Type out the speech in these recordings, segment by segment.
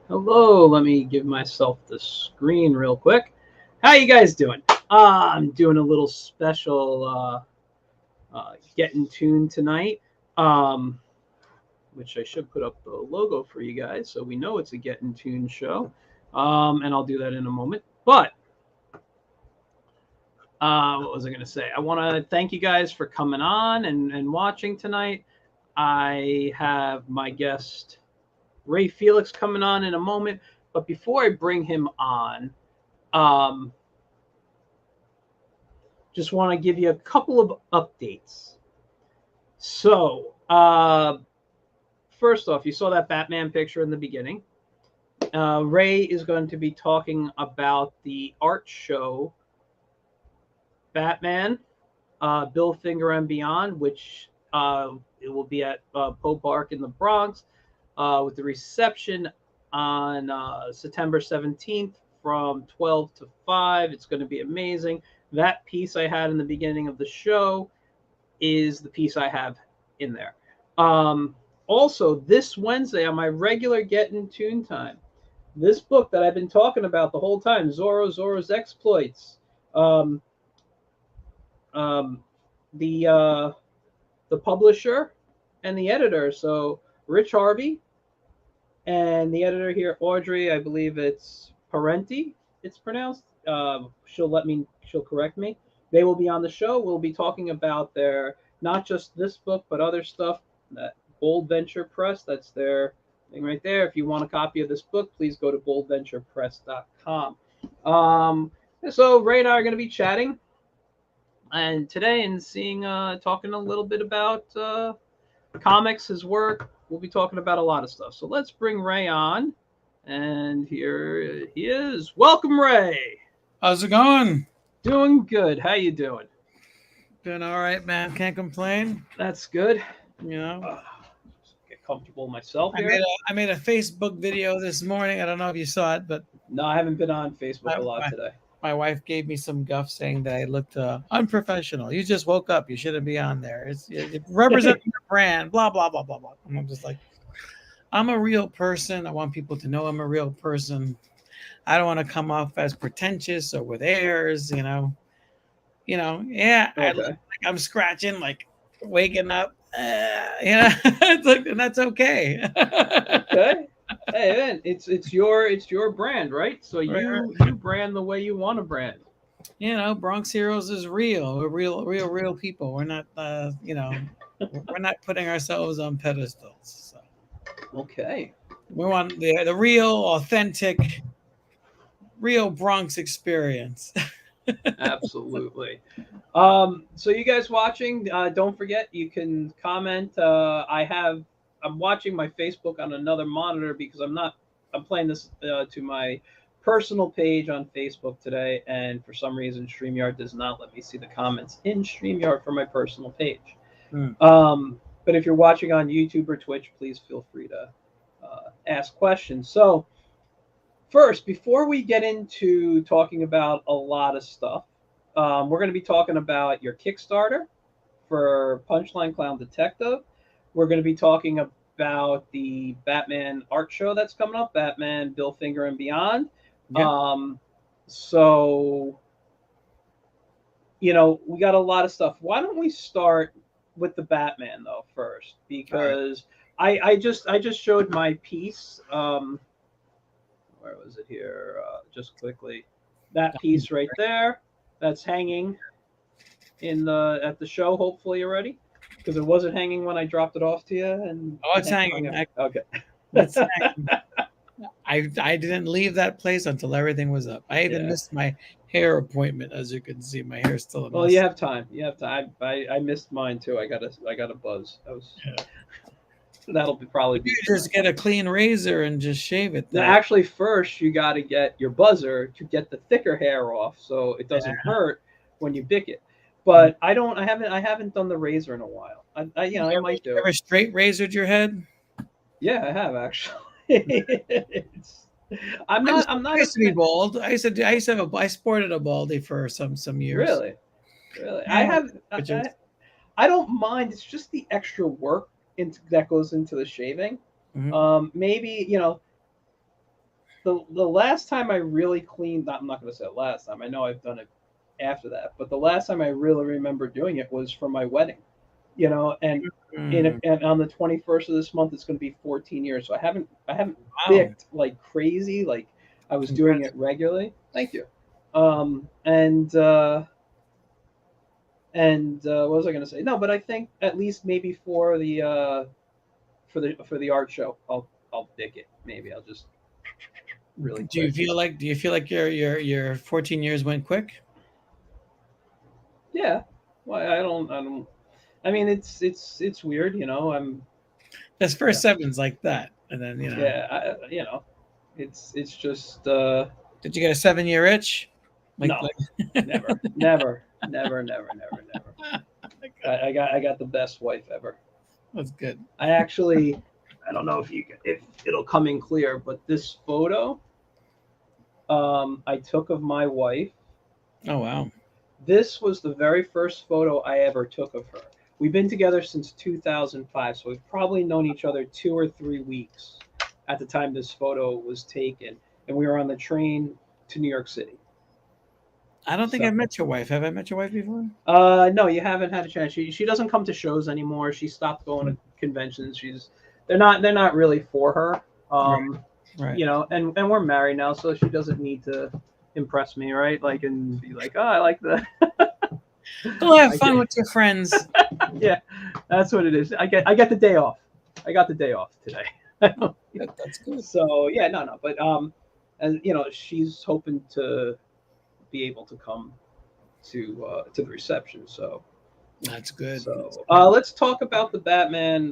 Hello, let me give myself the screen real quick. How you guys doing? I'm doing a little special get in tune tonight, um, which I should put up the logo for you guys so we know it's a get in tune show. And I'll do that in a moment. But what was I going to say? I want to thank you guys for coming on and watching tonight. I have my guest Ray Felix coming on in a moment. But before I bring him on, um, just want to give you a couple of updates. So, first off, you saw that Batman picture in the beginning. Ray is going to be talking about the art show Batman, Bill Finger and Beyond, which it will be at Pope Park in the Bronx with the reception on September 17th from 12 to 5. It's going to be amazing. That piece I had in the beginning of the show is the piece I have in there. Also, this Wednesday on my regular Get in Tune time, this book that I've been talking about the whole time, Zorro's Exploits, um, um, the publisher and the editor. So Rich Harvey and the editor here, Audrey, I believe it's Parenti, it's pronounced. She'll correct me. They will be on the show. We'll be talking about their, not just this book, but other stuff. That Bold Venture Press, that's their thing right there. If you want a copy of this book, please go to boldventurepress.com. So Ray and I are going to be chatting and today and talking a little bit about comics, his work. We'll be talking about a lot of stuff. So let's bring Ray on. And here he is. Welcome, Ray. How's it going? Doing good. How you doing? Doing all right, man. Can't complain. That's good. You know, Get comfortable myself I here. made a Facebook video this morning. I don't know if you saw it, but No, I haven't been on Facebook a lot my, today. my wife gave me some guff saying that I looked unprofessional. You just woke up. You shouldn't be on there. It representing your brand. Blah blah blah blah blah. And I'm just like, I'm a real person. I want people to know I'm a real person. I don't want to come off as pretentious or with airs. Yeah. I look Okay. like I'm scratching, like waking up. It's like, and that's okay. Okay. Hey man, it's your brand, right? So you brand the way you want to brand. Bronx Heroes is real. We're real people. We're not, we're not putting ourselves on pedestals. So Okay. we want the real, authentic, real Bronx experience. Absolutely. So you guys watching, don't forget you can comment. I'm watching my Facebook on another monitor because I'm playing this to my personal page on Facebook today, and for some reason StreamYard does not let me see the comments in StreamYard for my personal page. Hmm. But if you're watching on YouTube or Twitch, please feel free to ask questions. So first, before we get into talking about a lot of stuff, we're going to be talking about your Kickstarter for Punchline Clown Detective. We're going to be talking about the Batman art show that's coming up, Batman, Bill Finger, and Beyond. Yep. So, we got a lot of stuff. Why don't we start with the Batman, though, first? All right. Because I just showed my piece. Where was it here? Just quickly. That piece right there that's hanging at the show, hopefully already, because it wasn't hanging when I dropped it off to you. And Oh, it's hanging. Okay. It's hanging. I didn't leave that place until everything was up. I even Yeah. missed my hair appointment, as you can see. My hair's still a Well, mess. you have time. You have time. I missed mine too. I got a buzz. Yeah. Probably be You tonight. just get a clean razor and just shave it. Now, Though. actually, first you got to get your buzzer to get the thicker hair off, so it doesn't hurt when you bick it. But I don't. I haven't done the razor in a while. I might do You ever it. straight razored your head? Yeah, I have actually. It's, I'm I not. used, I'm I not a used to be fan. bald. I used to have I sported a baldy for some years. Really, really. I Yeah, have. but just I don't mind. It's just the extra work that goes into the shaving. mhm. Maybe the last time I really cleaned, I'm not going to say last time. I know I've done it after that, but the last time I really remember doing it was for my wedding. And on the 21st of this month, it's going to be 14 years. So I haven't Wow. bicked like crazy, like I was doing Congrats. it regularly. Thank you. And what was I going to say? No, but I think at least maybe for the art show, I'll bick it. Maybe I'll just really Do you quick. feel like your 14 years went quick? Yeah. Well, I don't. I mean, it's weird, you know. That's Yeah, first sevens like that, and then yeah. It's just did you get a 7 year itch? no, never, never, never, never, never, never. I got the best wife ever. That's good. I actually, I don't know if it'll come in clear, but this photo I took of my wife. Oh wow. This was the very first photo I ever took of her. We've been together since 2005, so we've probably known each other 2 or 3 weeks at the time this photo was taken, and we were on the train to New York City. I don't think I've So, met your wife. Have I met your wife before? no, you haven't had a chance. She doesn't come to shows anymore. She stopped going to conventions. They're not really for her. Right. Um, Right. and we're married now, so she doesn't need to impress me, right? Like and be like, oh, I like the. Go have I fun get, with your friends. yeah, that's what it is. I get the day off. I got the day off today. That's good. So yeah, no, but and she's hoping to be able to come to the reception. So That's good. That's so good. let's talk about the Batman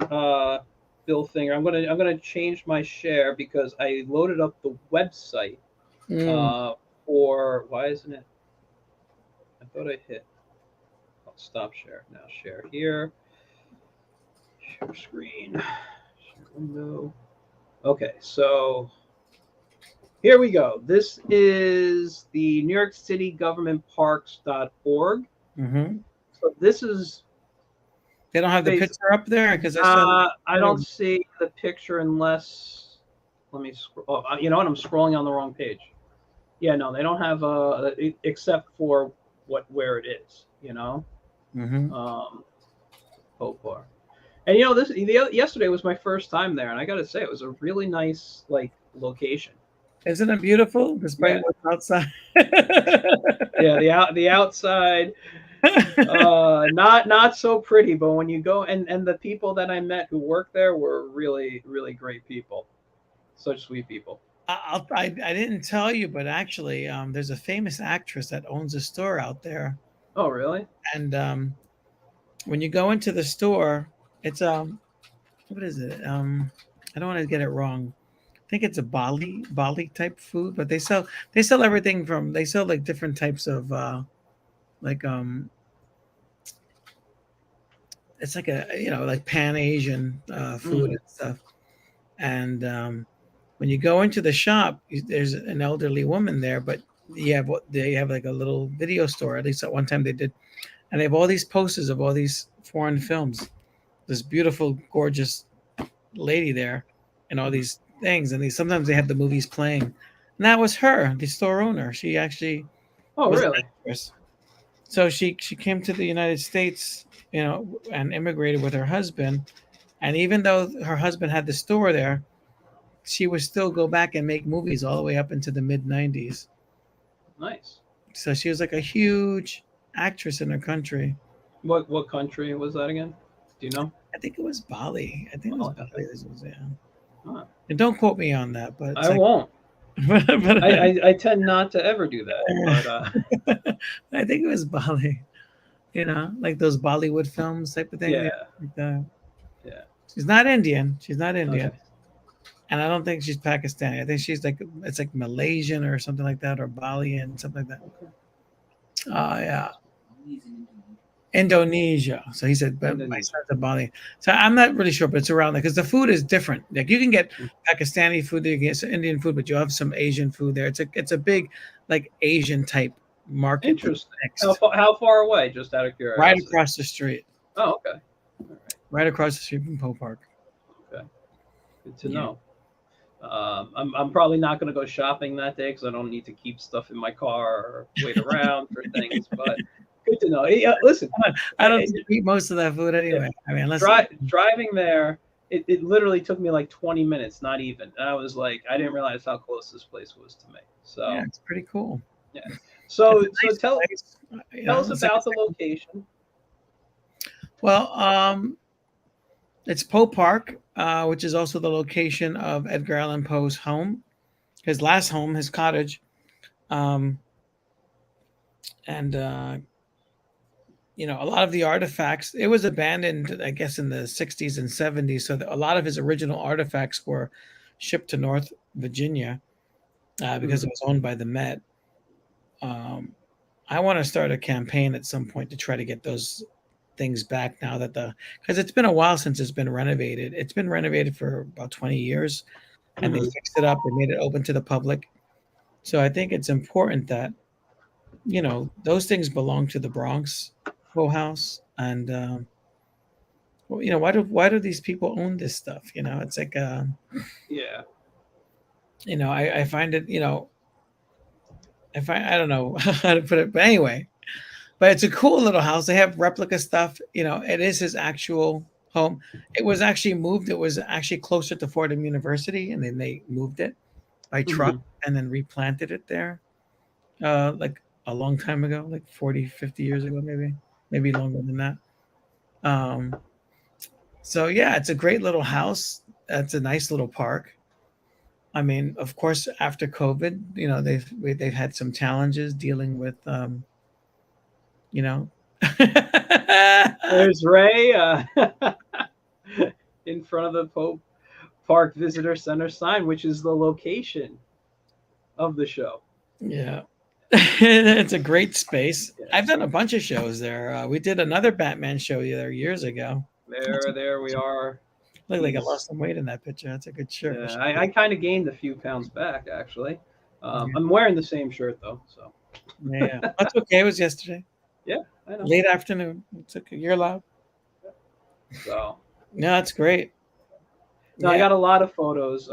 Bill Finger. I'm gonna change my share because I loaded up the website Mm. uh, for why isn't it? I thought I hit. I'll stop share now. Share here. Share screen. Share window. Okay, so here we go. This is the New York City Government Parks.org. Mm-hmm. So this is They don't have the basic. picture up there because I saw. I don't see the picture unless let me scroll. Oh, you know what? I'm scrolling on the wrong page. Yeah, no, they don't have except for where it is. Mm-hmm. Popar. And yesterday was my first time there, and I got to say it was a really nice like location. Isn't it beautiful despite Yeah, what's outside? yeah. The outside, not so pretty, but when you go and the people that I met who worked there were really really great people, such sweet people. I didn't tell you, but actually, there's a famous actress that owns a store out there, Oh, really? and when you go into the store, it's what is it? I don't want to get it wrong. I think it's a Bali type food, but they sell everything from they sell like different types of like it's like a like Pan Asian food Mm. and stuff. And when you go into the shop, there's an elderly woman there, but they have like a little video store. At least at one time they did, and they have all these posters of all these foreign films. This beautiful, gorgeous lady there, and all Mhm. these things, and sometimes they have the movies playing. And that was her, the store owner. She actually Oh, was an really? actress. So she came to the United States, and immigrated with her husband. And even though her husband had the store there, she would still go back and make movies all the way up into the mid 90s. Nice. So she was like a huge actress in her country. What country was that again? Do you know? I think it was Bali. I think it was Oh, Bali. okay. This was, yeah. Huh. And don't quote me on that, but it's I like, won't. but I tend not to ever do that, but I think it was Bali. Like those Bollywood films type of thing. yeah, Like that. yeah. She's not Indian. She's not Indian, Okay. and I don't think she's Pakistani. I think she's like it's like Malaysian or something like that, or Balian, something like that. Okay. Oh yeah, Indonesia. So he said, but my Indonesia. son's a Bali. So I'm not really sure, but it's around there because the food is different. Like you can get Pakistani food, you can get some Indian food, but you have some Asian food there. It's a big like Asian type market that's Interesting. mixed How far away? Just out of right curiosity. across the street, Oh, okay. All right. right across the street from Poe Park. Okay. Good to Yeah. know. I'm probably not going to go shopping that day because I don't need to keep stuff in my car or wait around for things. But good to know. Yeah, listen, I don't eat most of that food yeah, anyway. I mean, unless driving there, it literally took me like 20 minutes, not even. And I was like, I didn't realize how close this place was to me. yeah, So it's pretty cool. yeah. It's So a so nice tell place. tell us It's like about the location. well, it's Poe Park, which is also the location of Edgar Allan Poe's home, his last home, his cottage, um, and a lot of the artifacts. It was abandoned, I guess, in the '60s and '70s. So a lot of his original artifacts were shipped to North Virginia because Mhm. it was owned by the Met. Um, I want to start a campaign at some point to try to get those things back now that because it's been a while since it's been renovated. It's been renovated for about 20 years and they Mhm. fixed it up. They made it open to the public. So I think it's important that, those things belong to the Bronx Poe House. And, well, why do these people own this stuff? It's like, Yeah. I find it, I don't know how to put it, but anyway, but it's a cool little house. They have replica stuff. It is his actual home. It was actually moved. It was actually closer to Fordham University, and then they moved it by truck Mhm. and then replanted it there, like a long time ago, like 40, 50 years ago, maybe longer than that. Um, so yeah, it's a great little house. It's a nice little park. I mean, of course, after COVID, they've had some challenges dealing with, you know. There's Ray in front of the Pope Park Visitor Center sign, which is the location of the show. Yeah. It's a great space. Yeah. I've done a bunch of shows there. We did another Batman show there years ago. That's There we are. look like I He's lost some weight in that picture. That's a good shirt. Yeah, I kind of gained a few pounds back actually. Yeah, I'm wearing the same shirt though, so yeah. That's okay. It was yesterday, yeah, I know. late afternoon. It's okay. You're allowed. So No, that's great. no, I Yeah, got a lot of photos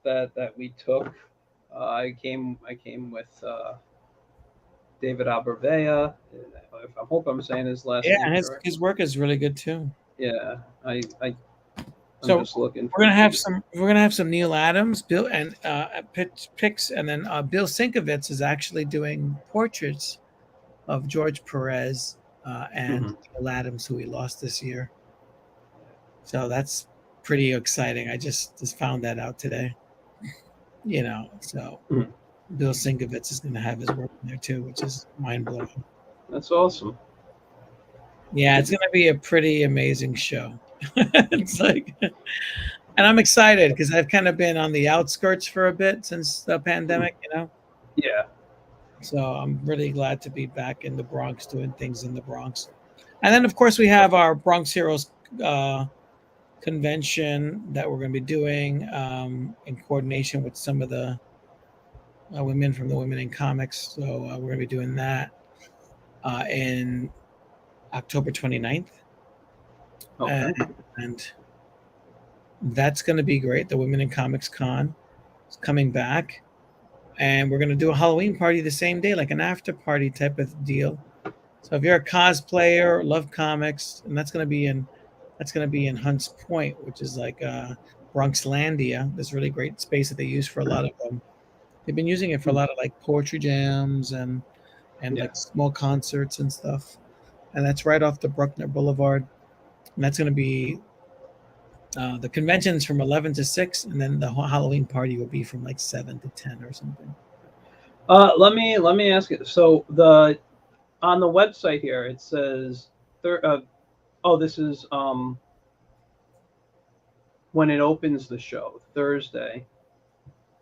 that we took. I came with David Abervea. I hope I'm saying his last yeah. name And his correct. his work is really good too. Yeah, I'm So just looking we're for gonna have the. some Neil Adams, Bill, and pics, and then Bill Sienkiewicz is actually doing portraits of George Perez and Mhm. Neil Adams, who we lost this year. So that's pretty exciting. I just found that out today. So Mhm. Bill Sienkiewicz is going to have his work in there too, which is mind blowing. That's awesome. Yeah, it's going to be a pretty amazing show. It's like, and I'm excited because I've kind of been on the outskirts for a bit since the Mhm. pandemic. Yeah. So I'm really glad to be back in the Bronx doing things in the Bronx. And then, of course, we have our Bronx Heroes uh, convention that we're going to be doing in coordination with some of the women from the Women in Comics. So we're going to be doing that in October 29th. Okay. And that's going to be great. The Women in Comics Con is coming back. And we're going to do a Halloween party the same day, like an after party type of deal. So if you're a cosplayer, love comics, and that's going to be in Hunts Point, which is like Bronxlandia. This really great space that they use for a lot of them. They've been using it for a Mhm. lot of like poetry jams and Yeah. like small concerts and stuff. And that's right off the Bruckner Boulevard. And that's going to be the convention's from 11 to 6, and then the Halloween party will be from like 7 to 10 or something. Let me ask you. So the on the website here it says, oh, this is when it opens the show Thursday.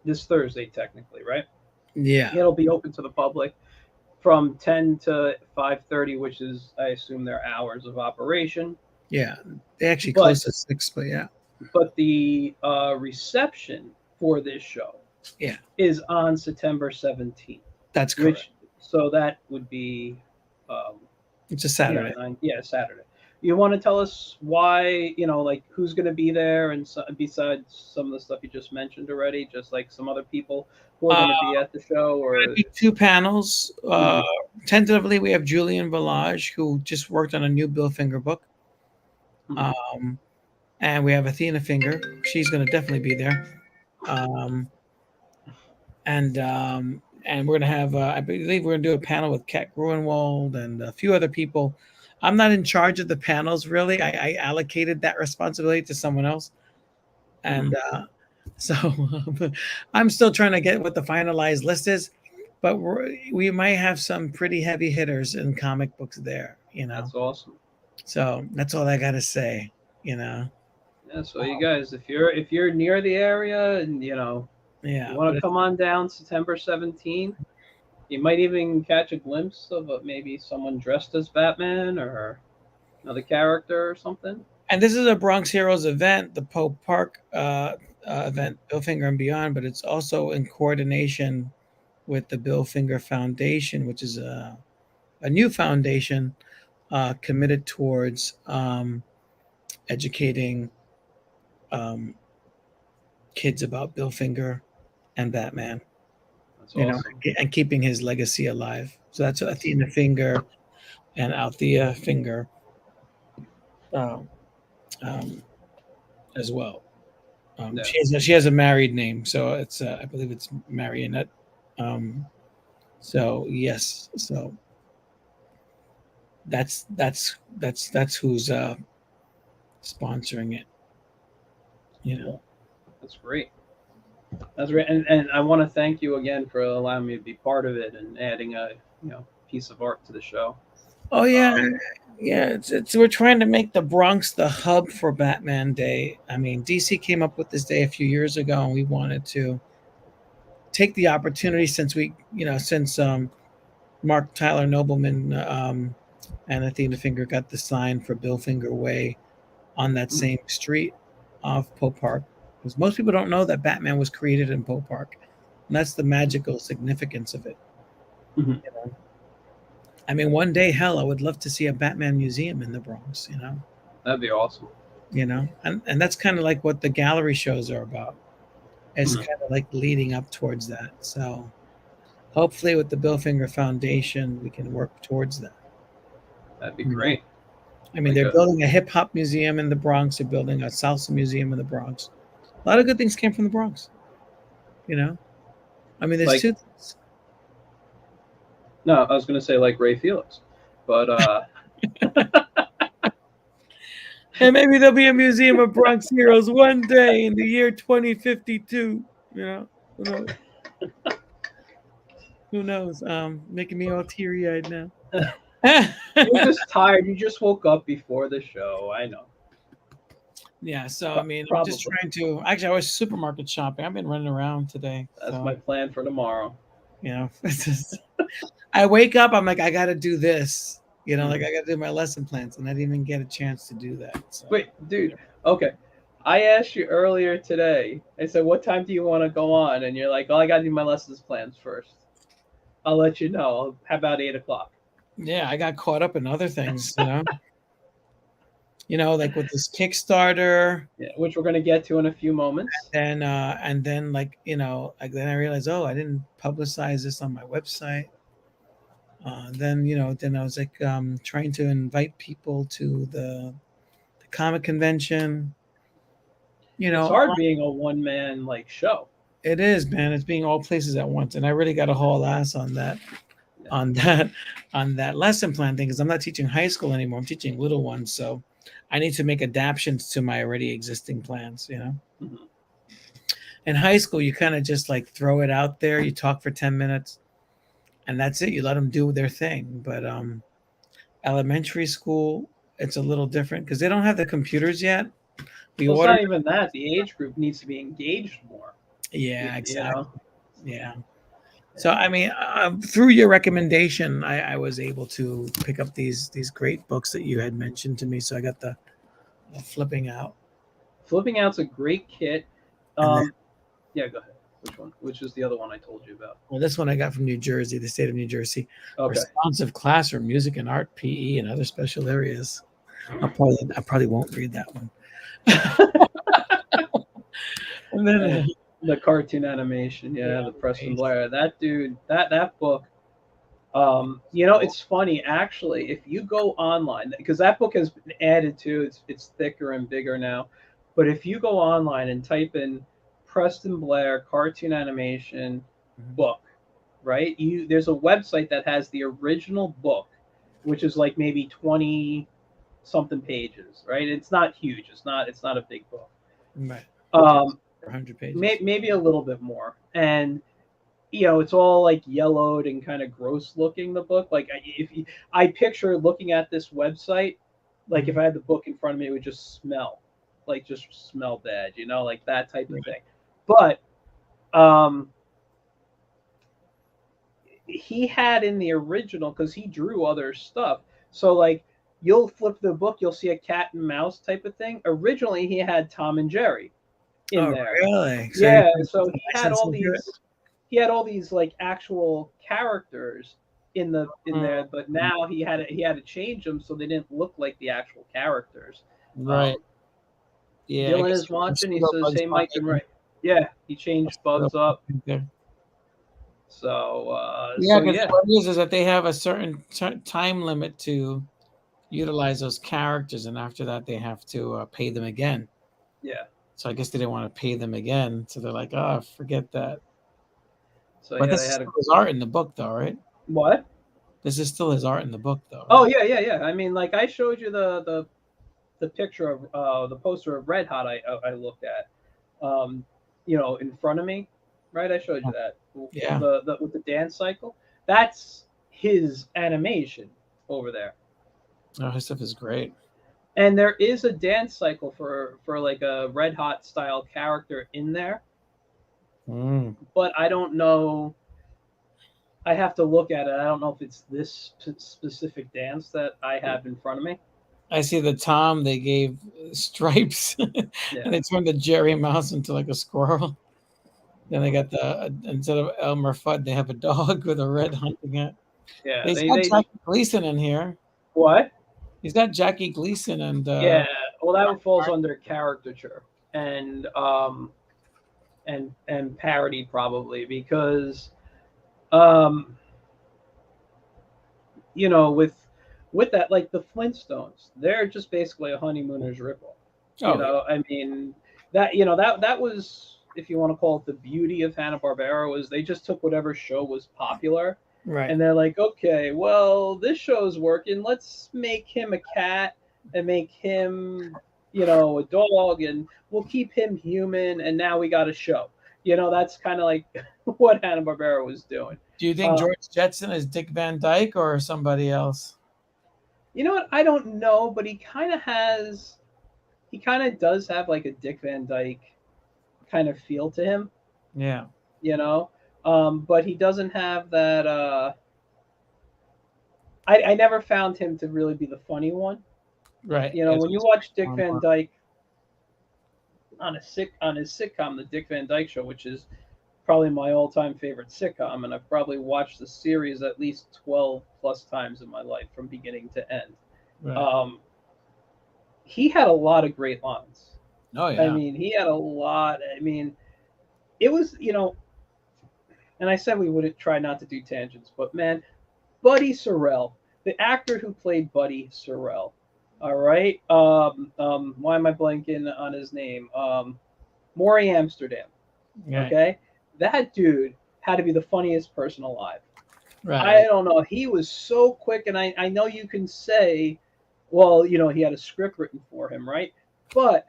This Thursday, technically, right? Yeah, It'll be open to the public from 10 to 5:30, which is, I assume, their hours of operation. yeah. They actually But closed at 6, but yeah, the reception for this show yeah. is on September 17th, That's correct. which so that would be um, It's a Saturday. Saturday. you want to tell us why, like who's going to be there, and so, besides some of the stuff you just mentioned already, just like some other people who are Uh, going to be at the show, or? be two panels. Mhm. Tentatively, we have Julian Village, who just worked on a new Bill Finger book. Mhm. Um, and we have Athena Finger. She's going to definitely be there. Um, and we're going to have, I believe we're going to do a panel with Kat Gruenwald and a few other people. I'm not in charge of the panels, really. I allocated that responsibility to someone else. And so I'm still trying to get what the finalized list is, but we might have some pretty heavy hitters in comic books there, That's awesome. So that's all I got to say, Yeah, so you guys, if you're near the area, and you Yeah, want but to come on down September 17th, you might even catch a glimpse of maybe someone dressed as Batman or another character or something. and this is a Bronx Heroes event, the Pope Park event, Bill Finger and Beyond, but it's also in coordination with the Bill Finger Foundation, which is a new foundation committed towards educating um, kids about Bill Finger and Batman, That's awesome. and keeping his legacy alive. So that's Athena Finger and Althea Finger um, um, as well. Yeah, She has a married name, so it's I believe it's Marionette. Um, so yes, so that's who's sponsoring it. cool. That's great. That's great, and I want to thank you again for allowing me to be part of it and adding a piece of art to the show. Oh yeah, Um, yeah. It's we're trying to make the Bronx the hub for Batman Day. I mean, DC came up with this day a few years ago, and we wanted to take the opportunity since Mark Tyler Nobleman and Athena Finger got the sign for Bill Finger Way on that mhm, same street off Pope Park. Because most people don't know that Batman was created in Pope Park, and that's the magical significance of it. mhm. You know? I mean, one day, hell, I would love to see a Batman museum in the Bronx. That'd be awesome. And that's kind of like what the gallery shows are about. It's Mhm. kind of like leading up towards that. So hopefully, with the Bill Finger Foundation, we can work towards that. That'd be You know? great. I mean, Like they're a building a hip hop museum in the Bronx. They're building a salsa museum in the Bronx. A lot of good things came from the Bronx. You know, I mean, there's like two things. no, I was gonna say like Ray Felix, but And maybe there'll be a museum of Bronx heroes one day in the year 2052. Who knows? Who knows? Making me all teary eyed now. you're just tired. You just woke up before the show. I know. Yeah, so I mean, I'm just Probably. trying to. Actually, I was supermarket shopping. I've been running around today, That's so my plan for tomorrow. it's just. I wake up. I'm like, I got to do this. Like Mhm. I got to do my lesson plans, and I didn't even get a chance to do that. So Wait, dude. Okay. I asked you earlier today. I said, "What time do you want to go on?" And you're like, "Oh, I got to do my lessons plans first. I'll let you know. How about 8 o'clock?" yeah, I got caught up in other things. Like with this Kickstarter, Yeah, which we're gonna get to in a few moments. and then then I realized, oh, I didn't publicize this on my website. Then I was like trying to invite people to the comic convention. It's hard being a one man like show. It is, man. It's being all places at once, and I really got a haul ass on that, Yeah. on that, on that lesson plan thing because I'm not teaching high school anymore. I'm teaching little ones, so I need to make adaptations to my already existing plans. Mhm. In high school, you kind of just like throw it out there. You talk for 10 minutes, and that's it. You let them do their thing. But elementary school, it's a little different because they don't have the computers yet. We Well, it's ordered. not even that. The age group needs to be engaged more. Yeah, You know. exactly. Yeah. So I mean, through your recommendation, I was able to pick up these great books that you had mentioned to me. So I got the flipping out, Flipping out's a great kit. and then Yeah, go ahead. Which one? Which is the other one I told you about? well, this one I got from New Jersey, the state of New Jersey. Okay. Responsive classroom, music and art, PE, and other special areas. I probably won't read that one. And then The cartoon animation, yeah, the Preston Blair. That dude, that book. It's funny actually. If you go online, because that book has been added to, it's thicker and bigger now. But if you go online and type in Preston Blair cartoon animation book, right? There's a website that has the original book, which is like maybe 20 something pages, right? It's not huge. It's not a big book. right, Um, 100 pages. maybe a little bit more, and it's all like yellowed and kind of gross looking. The book, like I picture looking at this website, like if I had the book in front of me, it would just smell bad, like that type of thing. But um, he had in the original, because he drew other stuff. So like you'll flip the book, you'll see a cat and mouse type of thing. Originally, he had Tom and Jerry in Oh, there. really? Yeah, so he had all these like actual characters in there, but now he had to change them so they didn't look like the actual characters. Right. Yeah. I Dylan guess is watching. He Still says, Bugs "Hey, Mike and Bunny. Ray." Yeah, he changed Still Bugs up. there. So Yeah, so because yeah, what it is that they have a certain time limit to utilize those characters, and after that, they have to pay them again. yeah. So I guess they didn't want to pay them again, so they're like, "Oh, forget that." So But yeah, this they is had a still his art in the book, though, right? what? This is still his art in the book, though, Oh right? yeah, yeah, yeah. I mean, like I showed you the picture of the poster of Red Hot. I looked at, um, in front of me, right? I showed you that Yeah. the with the dance cycle. That's his animation over there. Oh, his stuff is great. And there is a dance cycle for like a Red Hot style character in there, Mm. but I don't know. I have to look at it. I don't know if it's this specific dance that I have in front of me. I see the Tom they gave stripes, and Yeah, they turned the Jerry Mouse into like a squirrel. Then they got the instead of Elmer Fudd, they have a dog with a red hunting hat. yeah. He's got Jackie Gleason in here. What? He's got Jackie Gleason and Yeah. Well, that falls under caricature and and parody probably because um with that, like the Flintstones, they're just basically a honeymooners ripoff. oh yeah, I mean that was, if you want to call it, the beauty of Hanna-Barbera, was they just took whatever show was popular right. and they're like, okay, well, this show's working. Let's make him a cat and make him, a dog, and we'll keep him human. And now we got a show. That's kind of like what Hanna-Barbera was doing. Do you think George Jetson is Dick Van Dyke or somebody else? You know what? I don't know, but he kind of does have like a Dick Van Dyke kind of feel to him, Yeah, you know. But he doesn't have that. I never found him to really be the funny one. right. When you watch Dick Van Dyke on his sitcom, the Dick Van Dyke Show, which is probably my all-time favorite sitcom, and I've probably watched the series at least 12 plus times in my life from beginning to end. Right. He had a lot of great lines. Oh yeah. I mean, he had a lot. I mean, it was, and I said we would try not to do tangents, but man, Buddy Sorrell, the actor who played Buddy Sorrell. All right. Why am I blanking on his name? Maury Amsterdam. Right. Okay. That dude had to be the funniest person alive. Right. I don't know. He was so quick, and I know you can say, well, he had a script written for him, right? But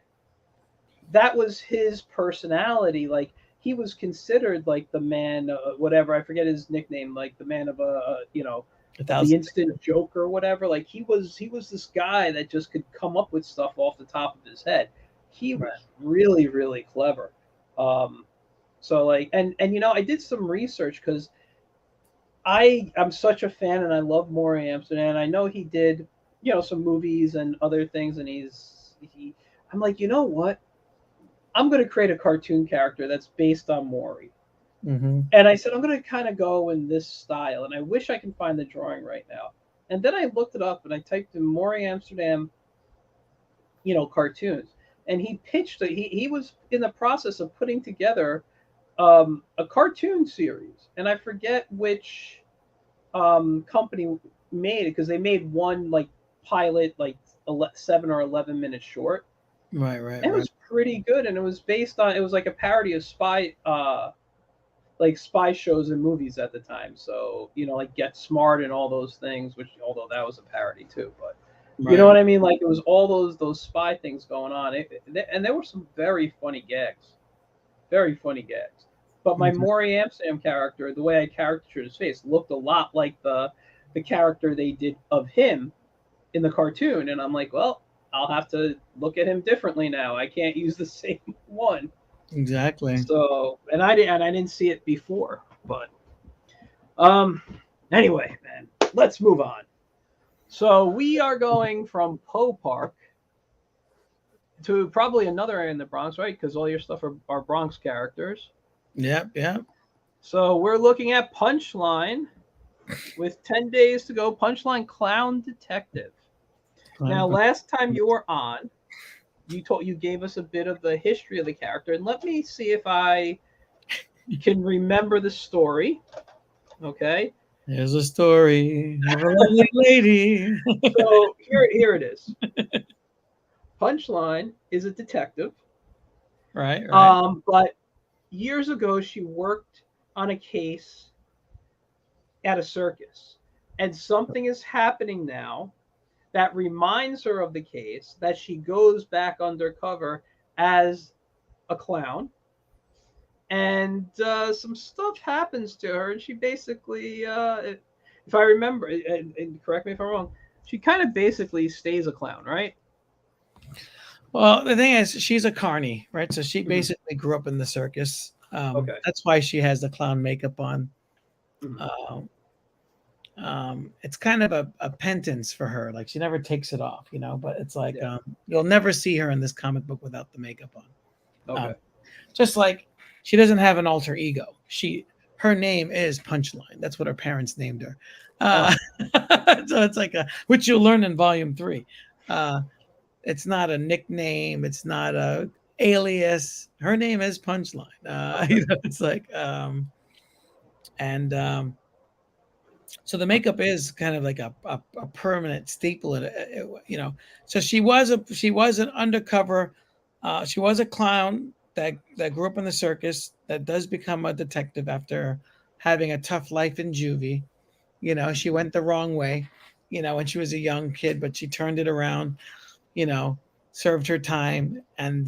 that was his personality. Like, he was considered like the man, whatever, I forget his nickname, like the man of the instant joke or whatever. Like he was this guy that just could come up with stuff off the top of his head. He was really, really clever. So like, and I did some research because I'm such a fan and I love Maury Amsterdam. I know he did some movies and other things, and I'm like, you know what? I'm going to create a cartoon character that's based on Maury. Mm-hmm. And I said, I'm going to kind of go in this style. And I wish I can find the drawing right now. And then I looked it up and I typed in Maury Amsterdam cartoons. And he pitched it. He was in the process of putting together a cartoon series, and I forget which company made it, because they made one like pilot, like 7 or 11 minute short. Right, right, It right. was pretty good, and it was like a parody of spy shows and movies at the time. So like Get Smart and all those things, which although that was a parody too, but you know Right. what I mean. Like it was all those spy things going on, and there were some very funny gags. But my Okay. Maury Amsterdam character, the way I caricatured his face, looked a lot like the character they did of him in the cartoon, and I'm like, well, I'll have to look at him differently now. I can't use the same one. Exactly. So, and I didn't see it before, but um, anyway, man, let's move on. So we are going from Poe Park to probably another area in the Bronx, right? Because all your stuff are Bronx characters. Yep, yep. So we're looking at Punchline with 10 days to go. Punchline Clown Detective. Now, last time you were on, you gave us a bit of the history of the character, and let me see if I can remember the story. Okay. There's a story of a lovely lady. So here it is. Punchline is a detective. Right, right. But years ago she worked on a case at a circus. And something is happening now that reminds her of the case, that she goes back undercover as a clown. And some stuff happens to her, and she basically, if I remember, and correct me if I'm wrong, she kind of basically stays a clown, right? Well, the thing is, she's a carny, right? So she Mhm. basically grew up in the circus. Okay. That's why she has the clown makeup on. Mhm. Um, it's kind of a penance for her. Like she never takes it off, but it's like Yeah. you'll never see her in this comic book without the makeup on. Okay. Just like she doesn't have an alter ego. Her name is Punchline. That's what her parents named her. Uh, Oh. so it's like which you'll learn in volume 3. Uh, it's not a nickname. It's not a alias. Her name is Punchline. Okay. It's like and so the makeup is kind of like a permanent staple. So she was an undercover. She was a clown that grew up in the circus that does become a detective after having a tough life in juvie. She went the wrong way. When she was a young kid, but she turned it around. You know, Served her time and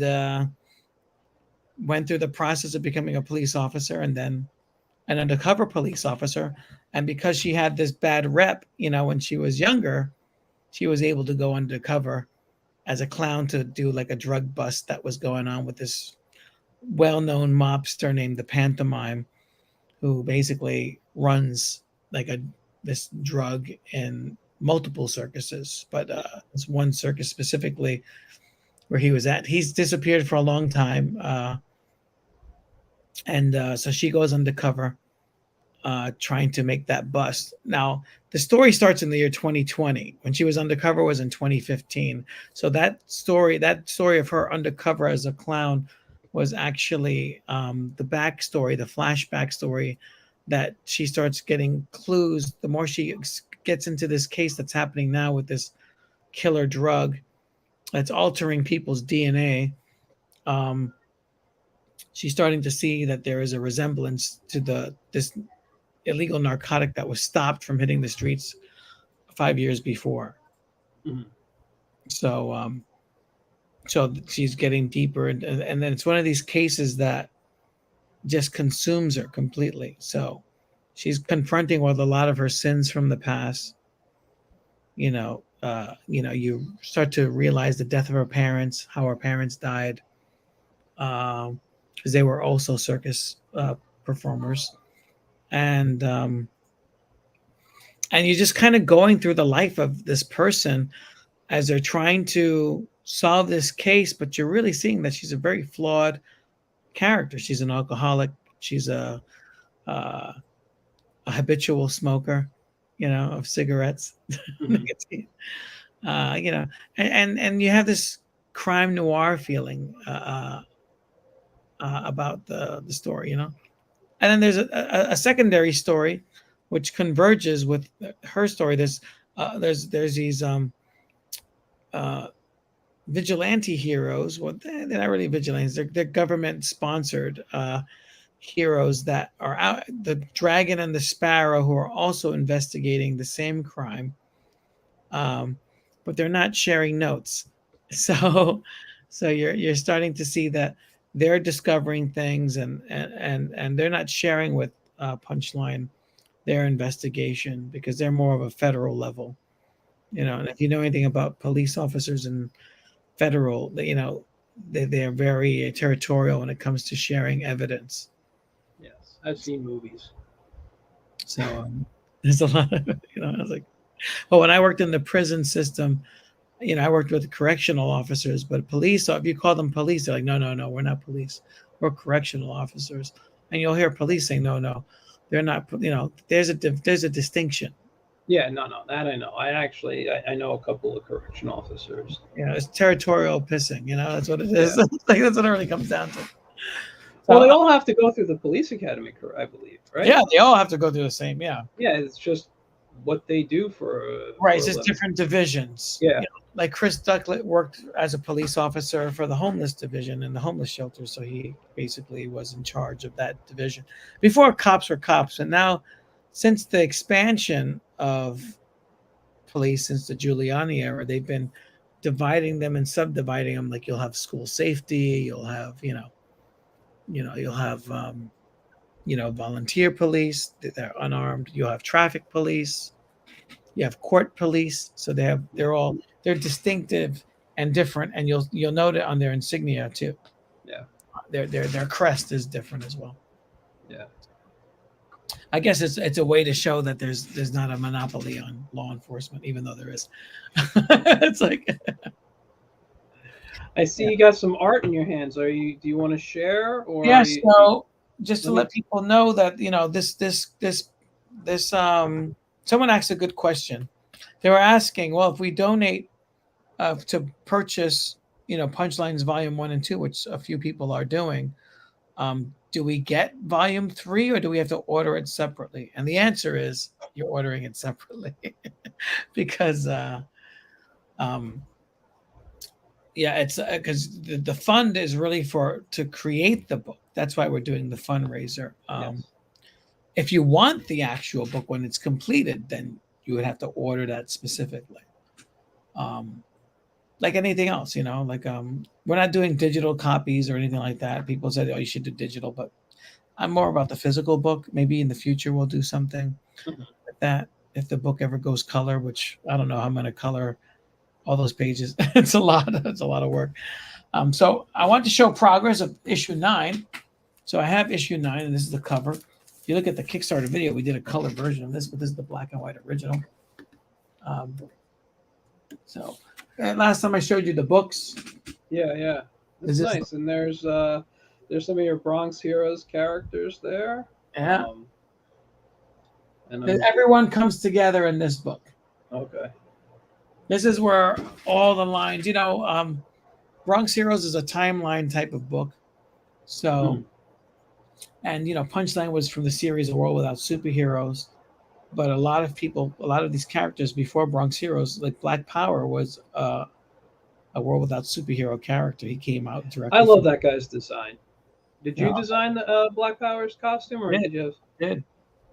went through the process of becoming a police officer and then an undercover police officer. And because she had this bad rep, when she was younger, she was able to go undercover as a clown to do like a drug bust that was going on with this well-known mobster named the Pantomime, who basically runs like a this drug in multiple circuses, but this one circus specifically where he was at, he's disappeared for a long time, and so she goes undercover trying to make that bust. Now, the story starts in the year 2020. When she was undercover was in 2015. So that story of her undercover as a clown was actually the backstory, the flashback story that she starts getting clues. The more she gets into this case that's happening now with this killer drug that's altering people's DNA, um, she's starting to see that there is a resemblance to this illegal narcotic that was stopped from hitting the streets 5 years before. Mhm. So, so she's getting deeper, and then it's one of these cases that just consumes her completely. So, she's confronting with a lot of her sins from the past. You start to realize the death of her parents, how her parents died, because they were also circus performers, and you're just kind of going through the life of this person as they're trying to solve this case, but you're really seeing that she's a very flawed character. She's an alcoholic. She's uh, a habitual smoker, of cigarettes, Mhm. nicotine. Uh, you know, and you have this crime noir feeling about the story, you know. And then there's a secondary story, which converges with her story. There's these uh, vigilante heroes. Well, they're not really vigilantes. They're government sponsored heroes that are out. The dragon and the sparrow, who are also investigating the same crime, um, but they're not sharing notes. So, so you're starting to see that they're discovering things, and they're not sharing with Punchline their investigation because they're more of a federal level, you know. And if you know anything about police officers and federal, you know, they're very territorial when it comes to sharing evidence. Yes, I've seen movies. So there's a lot of, you know, I was like, well, when I worked in the prison system, you know, I worked with correctional officers, but police, so if you call them police, they're like, no, no, no, we're not police. We're correctional officers. And you'll hear police saying, no, no, they're not, you know, there's a distinction. Yeah, no, no, that I know. I know a couple of correction officers. You know, it's territorial pissing, you know, that's what it Yeah. is. Like, that's what it really comes down to. Well, So, they all have to go through the police academy, I believe, right? yeah, they all have to go through the same, yeah. Yeah, it's just what they do for Right, for it's a just living. different divisions. Yeah. You know, like Chris Ducklet worked as a police officer for the homeless division in the homeless shelter, so he basically was in charge of that division. Before cops were cops, and now since the expansion of police since the Giuliani era, they've been dividing them and subdividing them. Like you'll have school safety, you'll have you'll have volunteer police, they're unarmed. You'll have traffic police, you have court police. So they're distinctive and different, and you'll note it on their insignia too. Yeah. Their crest is different as well. Yeah. I guess it's a way to show that there's not a monopoly on law enforcement, even though there is. It's like I see you got some art in your hands. Do you want to share or yeah. are you, So just to let me let people know that this someone asked a good question. They were asking, well, if we donate to purchase Punchlines Volume 1 and 2, which a few people are doing, do we get Volume 3 or do we have to order it separately? And the answer is you're ordering it separately because yeah, it's because the fund is really to create the book. That's why we're doing the fundraiser. yes. If you want the actual book when it's completed, then you would have to order that specifically. Like anything else, like we're not doing digital copies or anything like that. People said, oh, you should do digital, but I'm more about the physical book. Maybe in the future we'll do something like that if the book ever goes color, which I don't know how I'm going to color all those pages. It's a lot of work. So I want to show progress of issue 9. So I have issue 9, and this is the cover. If you look at the Kickstarter video, we did a color version of this, but this is the black and white original. So last time I showed you the books. Yeah. It's nice. And there's some of your Bronx Heroes characters there. Yeah. And everyone comes together in this book. Okay. This is where all the lines, Bronx Heroes is a timeline type of book. So, and Punchline was from the series A World Without Superheroes. But a lot of these characters before Bronx Heroes, like Black Power, was a World Without Superhero character. He came out directly. I love that guy's design. Did you design the Black Power's costume, or did you? Did.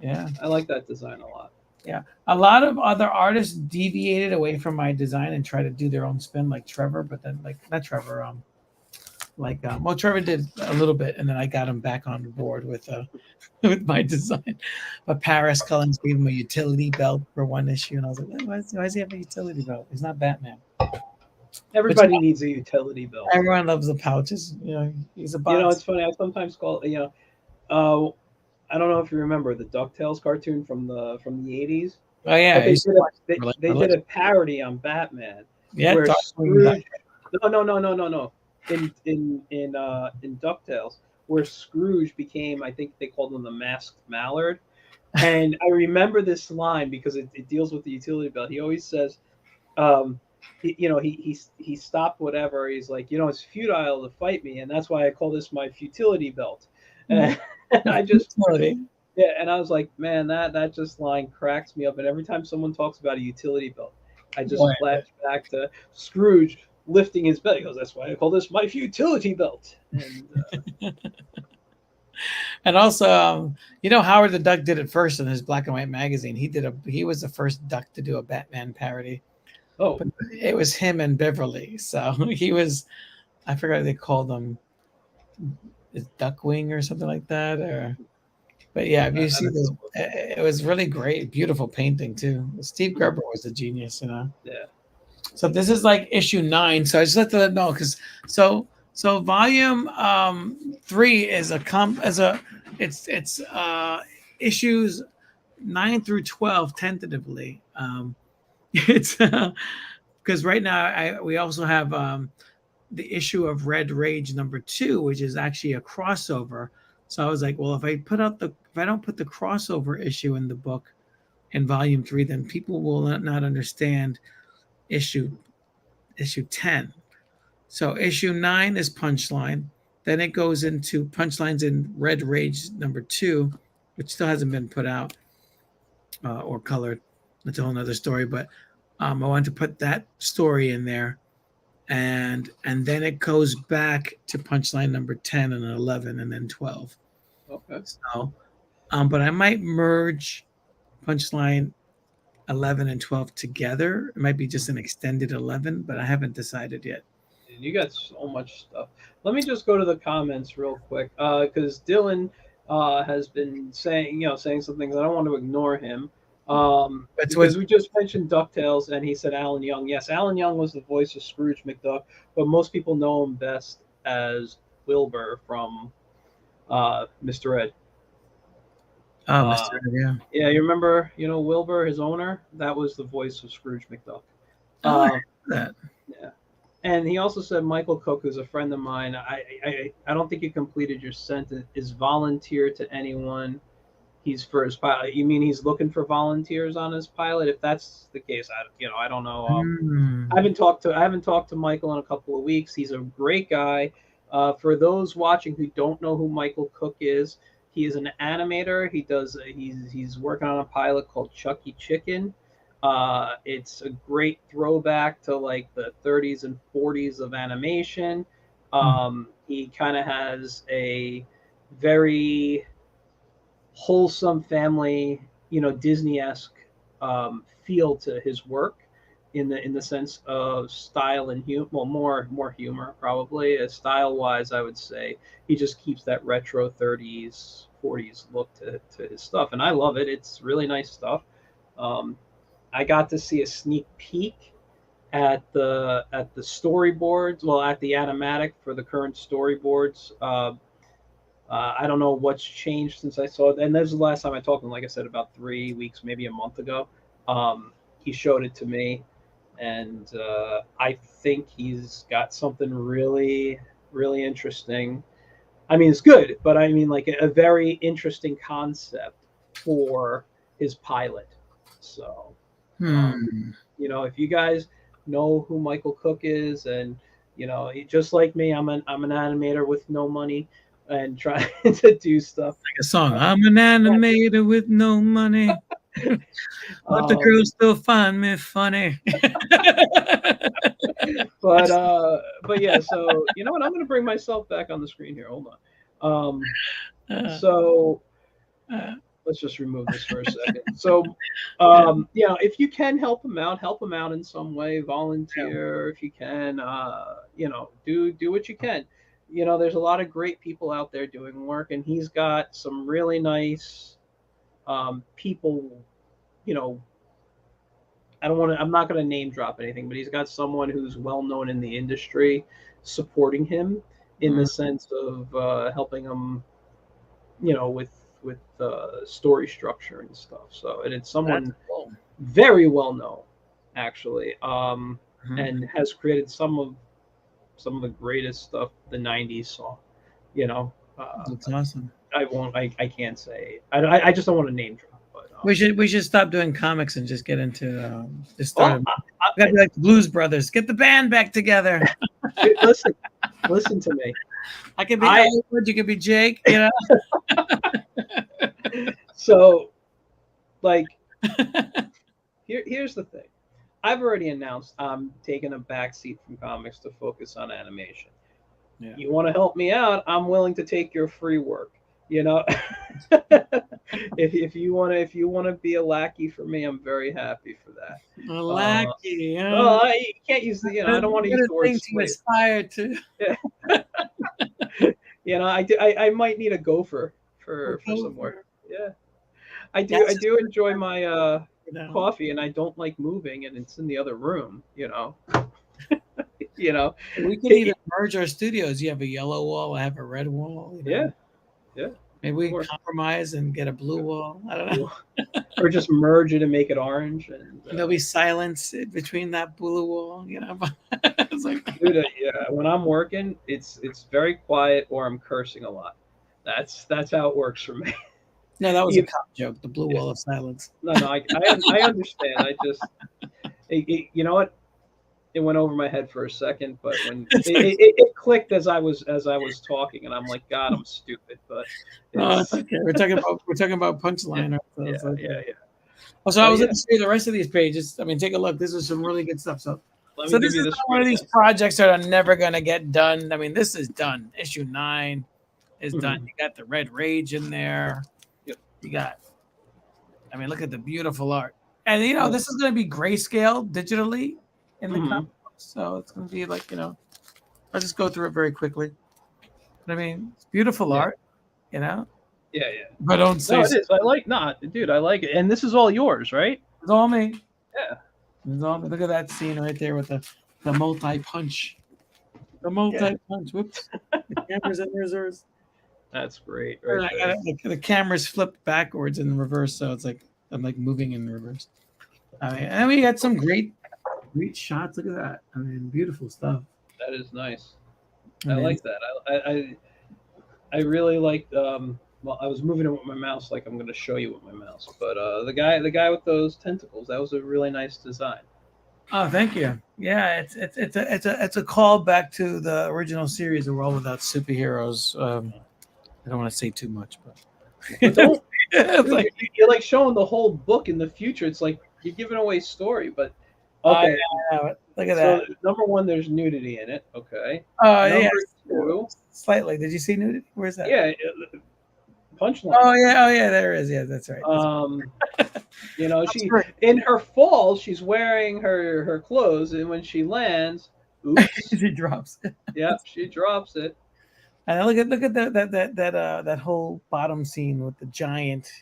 Yeah. I like that design a lot. Yeah. A lot of other artists deviated away from my design and tried to do their own spin, like Trevor, but then not Trevor, well, Trevor did a little bit, and then I got him back on board with my design. But Paris Cullins gave him a utility belt for one issue, and I was like, why does he have a utility belt? He's not Batman. Everybody needs a utility belt. Everyone loves the pouches. He's a box. It's funny. I sometimes call I don't know if you remember the Ducktales cartoon from the 80s. Oh yeah, they did a parody on Batman. Yeah, where Scrooge, no. In Ducktales, where Scrooge became, I think they called him the Masked Mallard. And I remember this line because it deals with the utility belt. He always says, he stopped whatever. He's like, it's futile to fight me, and that's why I call this my futility belt. And I just yeah, and I was like, man, that just line cracks me up. And every time someone talks about a utility belt, I just flash back to Scrooge lifting his belt. He goes, "That's why I call this my futility belt." And also, Howard the Duck did it first in his black and white magazine. He was the first duck to do a Batman parody. Oh, but it was him and Beverly. So he was, I forgot what they called him, Duckwing or something like that. But yeah, if you see this, it was really great, beautiful painting too. Steve Gerber was a genius, Yeah. So this is like issue 9. So I just let them know because so volume 3 is it's issues 9 through 12 tentatively. It's because right now we also have the issue of Red Rage number 2, which is actually a crossover. So I was like, well, if I don't put the crossover issue in the book in volume 3, then people will not understand issue 10. So issue 9 is Punchline. Then it goes into Punchlines in Red Rage number 2, which still hasn't been put out or colored. That's a whole nother story. But I wanted to put that story in there. And then it goes back to Punchline number 10 and 11 and then 12. Okay. So, but I might merge Punchline 11 and 12 together. It might be just an extended 11, but I haven't decided yet. You got so much stuff. Let me just go to the comments real quick because Dylan has been saying some things. I don't want to ignore him. Because we just mentioned Ducktales, and he said Alan Young. Yes, Alan Young was the voice of Scrooge McDuck, but most people know him best as Wilbur from Mr. Ed. Oh, Mr. Ed, yeah. Yeah, you remember, Wilbur, his owner? That was the voice of Scrooge McDuck. That. Yeah. And he also said Michael Cook, who's a friend of mine. I don't think you completed your sentence. Is volunteer to anyone. He's for his pilot. You mean he's looking for volunteers on his pilot? If that's the case, I don't know. I haven't talked to Michael in a couple of weeks. He's a great guy. For those watching who don't know who Michael Cook is, he is an animator. He's working on a pilot called Chucky Chicken. It's a great throwback to like the 30s and 40s of animation. He kind of has a very wholesome family, Disney-esque feel to his work in the sense of style and humor. Well, more humor probably. Style-wise, I would say he just keeps that retro 30s, 40s look to his stuff, and I love it. It's really nice stuff. I got to see a sneak peek at the storyboards. Well, at the animatic for the current storyboards. I don't know what's changed since I saw it. And this is the last time I talked to him, like I said, about 3 weeks, maybe a month ago. He showed it to me, and I think he's got something really, really interesting. I mean, it's good, but I mean, like a very interesting concept for his pilot. So, if you guys know who Michael Cook is, and just like me, I'm an animator with no money and trying to do stuff like a song. I'm an animator with no money, but the girls still find me funny. but yeah, so you know what? I'm going to bring myself back on the screen here. Hold on. Let's just remove this for a second. So, if you can help him out in some way. Volunteer if you can. Do what you can. There's a lot of great people out there doing work, and he's got some really nice people. I'm not going to name drop anything, but he's got someone who's well known in the industry supporting him in the sense of helping him, with story structure and stuff. So, and it's someone very well known, actually, and has created some of the greatest stuff the 90s saw. That's awesome. I can't say. I just don't want to name drop, but We should stop doing comics and just get into just Well, start. We gotta be like the Blues Brothers. Get the band back together. dude, listen to me. I can be Elwood, you can be Jake. You know. So, like, here's the thing. I've already announced I'm taking a backseat from comics to focus on animation. Yeah. You want to help me out? I'm willing to take your free work. You know, if you want to be a lackey for me, I'm very happy for that. A lackey. Well, you can't use the. I don't want to use the word to aspire to. Yeah. I might need a gopher for some work. Yeah, I do enjoy my coffee, and I don't like moving, and it's in the other room. You know. We could even merge our studios. You have a yellow wall, I have a red wall. Yeah. Maybe we compromise and get a blue wall. I don't know. Or just merge it and make it orange. And there'll be silence between that blue wall. It's like, dude, when I'm working, it's very quiet, or I'm cursing a lot. That's how it works for me. No, that was a cop joke. The blue wall of silence. No, I understand. I just, you know what? It went over my head for a second, but when it clicked as I was talking, and I'm like, God, I'm stupid. But okay. We're talking about punchline. Yeah. So I was going to say the rest of these pages. I mean, take a look. This is some really good stuff. So this is one of these projects that are never going to get done. I mean, this is done. Issue 9 is done. You got the Red Rage in there. Yep. You got. I mean, look at the beautiful art, and this is going to be grayscale digitally. In the comic books, so it's going to be like, I'll just go through it very quickly. But I mean, it's beautiful art, Yeah. But don't say no, it is. I like dude. I like it, and this is all yours, right? It's all me. Yeah. It's all me. Look at that scene right there with the multi punch. The multi punch. Whoops. The camera's in reverse. That's great. Right. The camera's flipped backwards in reverse, so it's like I'm like moving in reverse. I mean, and we got some great shots. Look at that. I mean, beautiful stuff. That is nice. I like that. I really liked. Well, I was moving it with my mouse, like I'm going to show you with my mouse. But the guy with those tentacles, that was a really nice design. Oh, thank you. Yeah, it's a call back to the original series, The World Without Superheroes. I don't want to say too much, but don't. You're like showing the whole book in the future. It's like you're giving away story, but. Okay. Look at that. So, number 1, there's nudity in it. Okay. Number 2, slightly. Did you see nudity? Where's that? Yeah. Punchline. Oh yeah, there is. Yeah, that's right. She in her fall, she's wearing her clothes, and when she lands, oops, she drops it. Yep, she drops it. And look at that whole bottom scene with the giant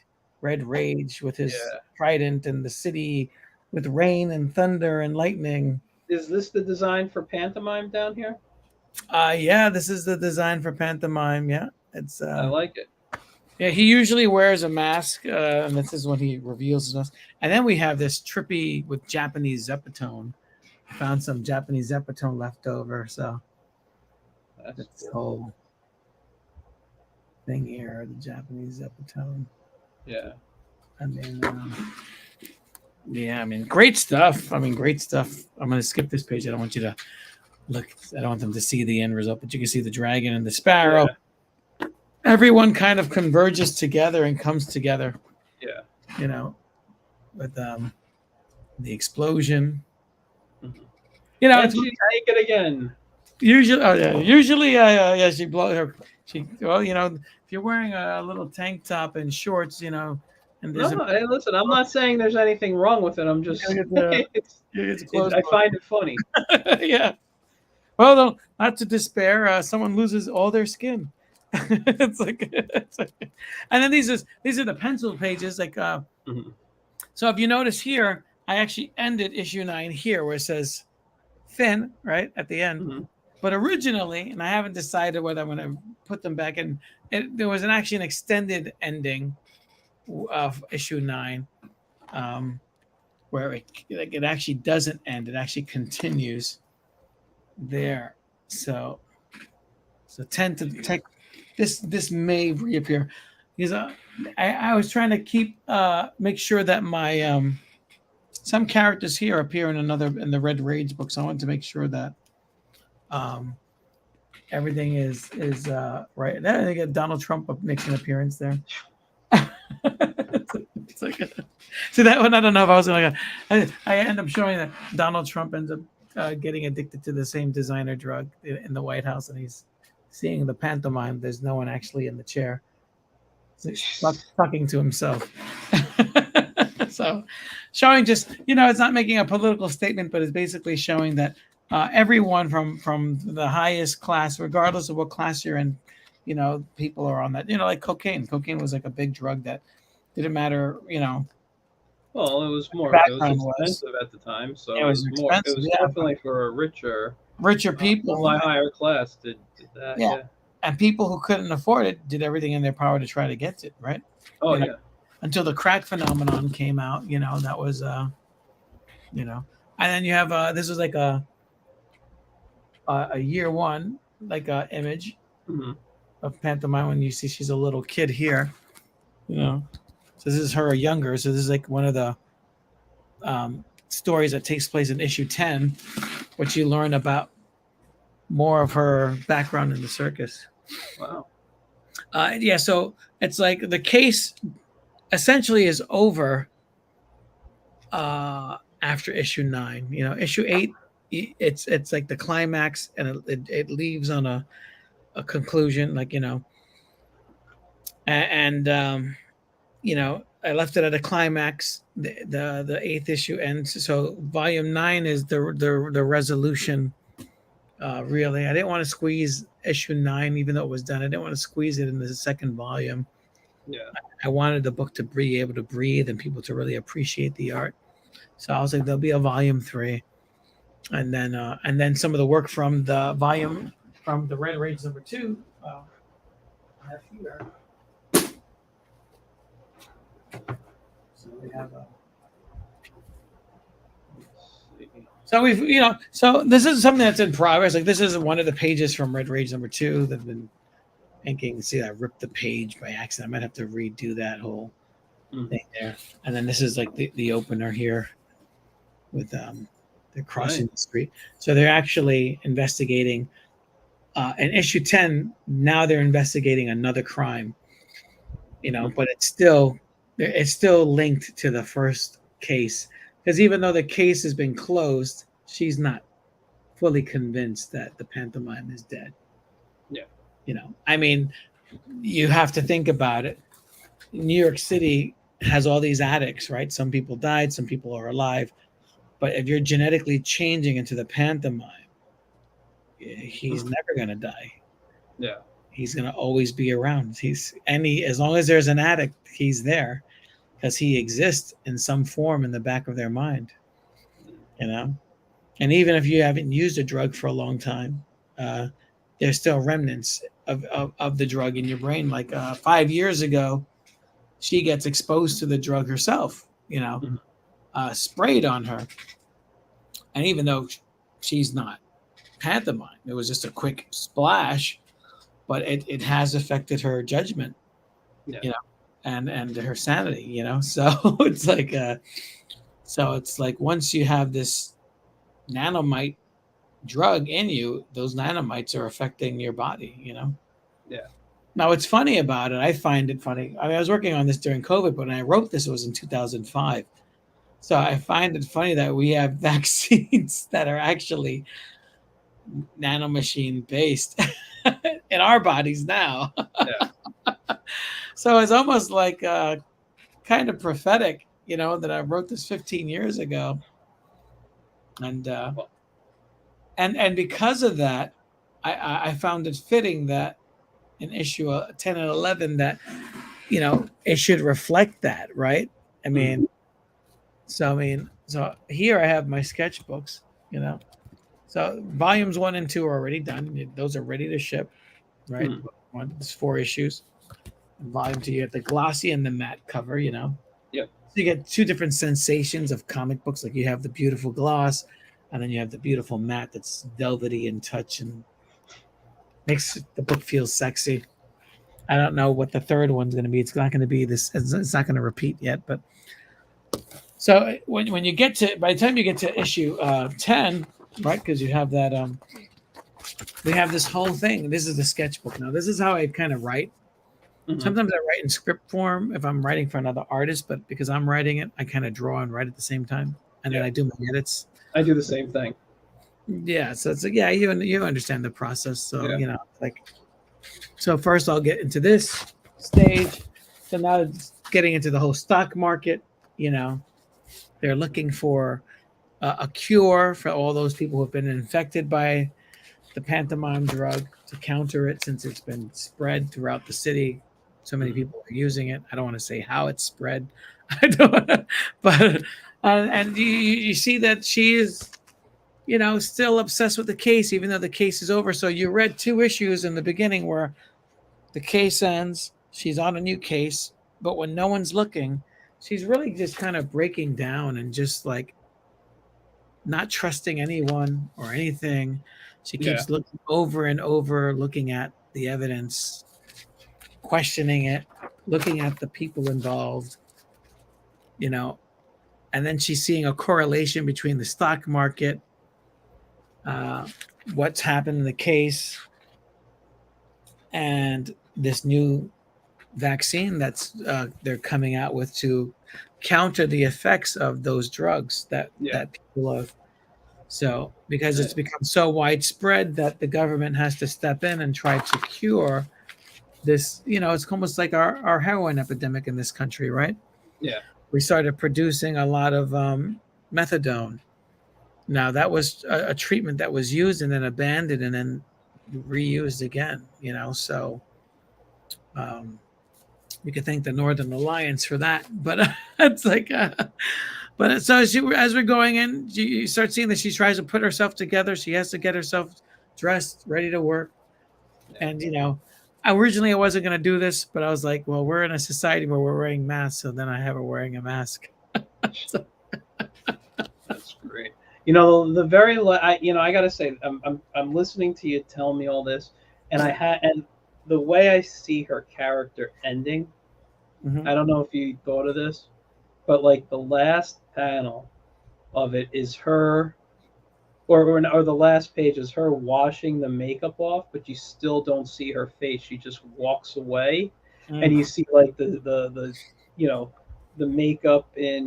Red Rage with his trident and the city. With rain and thunder and lightning. Is this the design for Pantomime down here? Yeah, this is the design for Pantomime. Yeah, it's. I like it. Yeah, he usually wears a mask, and this is when he reveals his mask. And then we have this trippy with Japanese Zepatone. I found some Japanese Zepatone left over, so that's this whole thing here, the Japanese Zepatone. Yeah. I mean. Yeah, I mean, great stuff. I'm going to skip this page. I don't want you to look. I don't want them to see the end result, but you can see the dragon and the sparrow. Yeah. Everyone kind of converges together and comes together. Yeah. With the explosion. Mm-hmm. It's naked again. Usually, she blows her. If you're wearing a little tank top and shorts, And hey, listen, I'm not saying there's anything wrong with it. I'm just I find it funny. Yeah. Well, no, not to despair. Someone loses all their skin. it's like, and then these are the pencil pages. Like, So if you notice here, I actually ended issue 9 here where it says Finn right at the end. Mm-hmm. But originally, and I haven't decided whether I'm going to put them back in. There was actually an extended ending of issue 9, where it actually doesn't end; it actually continues there. So 10 to 10. This may reappear. because I was trying to make sure that my some characters here appear in the Red Rage book, so I wanted to make sure that um, everything is right. And then I think Donald Trump makes an appearance there. it's like see that one. I don't know if I was gonna. I end up showing that Donald Trump ends up getting addicted to the same designer drug in the White House, and he's seeing the pantomime. There's no one actually in the chair. So he's talking to himself. So showing just it's not making a political statement, but it's basically showing that everyone from the highest class, regardless of what class you're in, people are on that. Like cocaine. Cocaine was like a big drug that didn't matter. Well, it was expensive at the time, so it was more. It expensive. was Yeah, definitely for richer people, higher class did that. Yeah. Yeah. And people who couldn't afford it did everything in their power to try to get it. Right. Oh yeah. Until the crack phenomenon came out, that was, and then you have this was like a year one image of pantomime when you see she's a little kid here, So this is her younger. So this is like one of the stories that takes place in issue 10, which you learn about more of her background in the circus. Wow. Yeah, so it's like the case essentially is over after issue 9. Issue 8, it's like the climax, and it leaves on a conclusion, and I left it at a climax. The 8th issue ends. So volume 9 is the resolution. Really, I didn't want to squeeze issue 9, even though it was done. I didn't want to squeeze it into the second volume. Yeah, I wanted the book to be able to breathe and people to really appreciate the art. So I was like, there'll be a volume 3, and then some of the work from the volume from the Red Rage number 2. I have here. So we have So we've, so this is something that's in progress. Like this is one of the pages from Red Rage number 2 that I've been thinking. See, I ripped the page by accident. I might have to redo that whole thing there. And then this is like the opener here with they're crossing the street. So they're actually investigating. In issue 10, now they're investigating another crime. But it's still linked to the first case. Because even though the case has been closed, she's not fully convinced that the pantomime is dead. Yeah. I mean, you have to think about it. New York City has all these addicts, right? Some people died, some people are alive. But if you're genetically changing into the pantomime, he's never going to die. Yeah. He's going to always be around. As long as there's an addict, he's there. Because he exists in some form in the back of their mind, And even if you haven't used a drug for a long time, there's still remnants of the drug in your brain. Like 5 years ago, she gets exposed to the drug herself, sprayed on her. And even though she's not pantomime, it was just a quick splash, but it has affected her judgment, and her sanity, So it's like once you have this nanomite drug in you, those nanomites are affecting your body, Yeah. Now what's funny about it, I find it funny. I was working on this during COVID, but when I wrote this, it was in 2005. So I find it funny that we have vaccines that are actually nanomachine based in our bodies now. Yeah. So it's almost like kind of prophetic, that I wrote this 15 years ago. And because of that, I found it fitting that in issue 10 and 11 that, it should reflect that, right? I mean, so here I have my sketchbooks, So volumes 1 and 2 are already done. Those are ready to ship, right? It's 4 issues. Volume 2, you get the glossy and the matte cover, Yeah. So you get 2 different sensations of comic books. Like you have the beautiful gloss, and then you have the beautiful matte that's velvety in touch and makes the book feel sexy. I don't know what the third one's going to be. It's not going to be this. It's not going to repeat yet. But so when you get to, by the time you get to issue 10, right? Because you have that we have this whole thing. This is the sketchbook now. This is how I kind of write. Sometimes I write in script form if I'm writing for another artist, but because I'm writing it, I kind of draw and write at the same time, and then I do my edits. I do the same thing. Yeah, so it's like, yeah, you understand the process. So Yeah. you know, like, so first I'll get into this stage. So now it's getting into the whole stock market. You know, they're looking for a cure for all those people who have been infected by the pantomime drug to counter it, since it's been spread throughout the city. So many people are using it. I don't want to say how it's spread. I don't wanna, but and you see that she is, you know, still obsessed with the case, even though the case is over. So you read 2 issues in the beginning where the case ends, she's on a new case, but when no one's looking, she's really just kind of breaking down and just like not trusting anyone or anything. She keeps looking over and over, looking at the evidence, questioning it, looking at the people involved, you know, and then she's seeing a correlation between the stock market, what's happened in the case, and this new vaccine that's they're coming out with to counter the effects of those drugs that people have. So because it's become so widespread that the government has to step in and try to cure this, you know, it's almost like our heroin epidemic in this country, right? Yeah. We started producing a lot of methadone. Now that was a treatment that was used and then abandoned and then reused again, you know. So we could thank the Northern Alliance for that, but it's like, but so as we're going in, you start seeing that she tries to put herself together. She has to get herself dressed, ready to work, and you know, originally I wasn't going to do this, but I was like, well, we're in a society where we're wearing masks, so then I have her wearing a mask. So. That's great. You know, the very, I gotta say, I'm listening to you tell me all this, and and the way I see her character ending, I don't know if you thought of this, but like the last panel of it is her, or the last page is her washing the makeup off, but you still don't see her face. She just walks away, and you see like the you know, the makeup in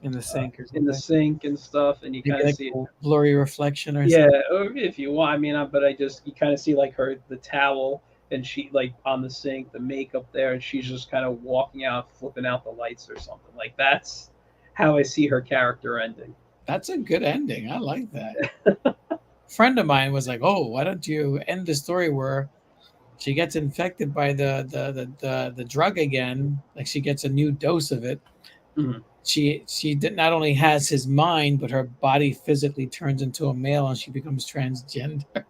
the sink, in the sink and stuff, and you kind of like see blurry reflection or something. something. Or if you want, I mean, but you kind of see like the towel, and she like on the sink, the makeup there, and she's just kind of walking out, flipping out the lights or something. Like that's how I see her character ending. That's a good ending. I like that. A friend of mine was like, "Oh, why don't you end the story where she gets infected by the drug again? Like she gets a new dose of it. Mm-hmm. She not only has his mind, but her body physically turns into a male, and she becomes transgender."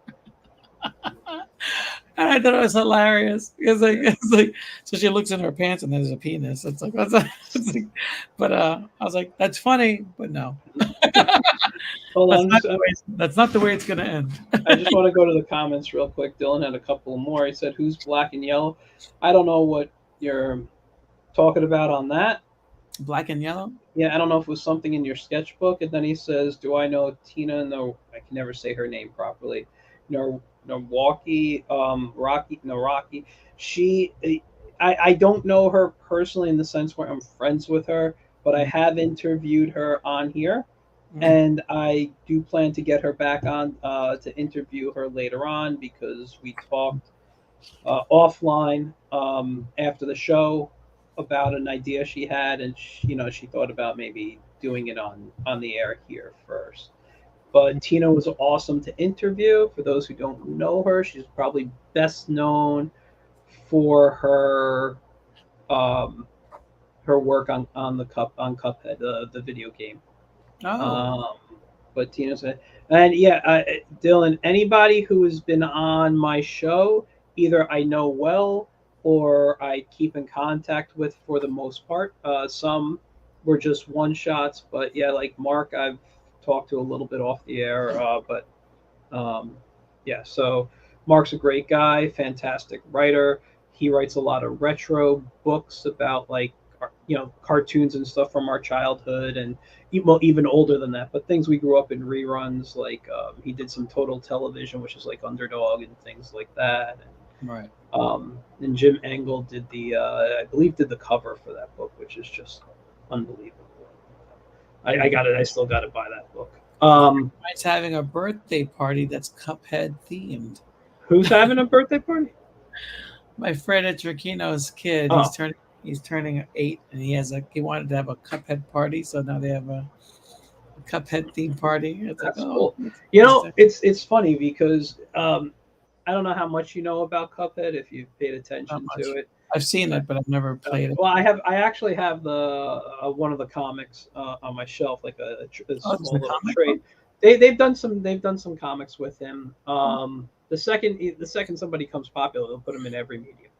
And I thought it was hilarious. It's like so she looks in her pants and there's a penis. It's like, but I was like, that's funny, but no. Hold on, that's not the way it's gonna end. I just want to go to the comments real quick. Dylan had a couple more. He said, "Who's black and yellow?" I don't know what you're talking about on that. Black and yellow? Yeah, I don't know if it was something in your sketchbook. And then he says, "Do I know Tina?" No, I can never say her name properly. Rocky. She, I don't know her personally in the sense where I'm friends with her, but I have interviewed her on here, and I do plan to get her back on to interview her later on because we talked offline after the show about an idea she had, and she thought about maybe doing it on the air here first. But Tina was awesome to interview. For those who don't know her, she's probably best known for her her work on Cuphead, the video game. But Tina's and yeah, Dylan. Anybody who has been on my show, either I know well or I keep in contact with for the most part. Some were just one shots, but yeah, like Mark, I've talked to a little bit off the air, yeah. So Mark's a great guy, fantastic writer. he writes a lot of retro books about like cartoons and stuff from our childhood, and well, even older than that, but things we grew up in reruns. Like he did some Total Television, which is like Underdog and things like that. Right. And Jim Engel did I believe, did the cover for that book, which is just unbelievable. I got it. I still got to buy that book. It's having a birthday party that's Cuphead themed. Who's having a birthday party? My friend at Trikino's kid. Oh. He's turning 8, and he wanted to have a Cuphead party, so now they have a Cuphead themed party. It's That's like, cool. You know, it's funny because I don't know how much you know about Cuphead if you've paid attention to it. I've seen it, but I've never played it. Well, I actually have the one of the comics on my shelf, like a small little trade. They've done some comics with him. The second somebody comes popular, they'll put him in every medium.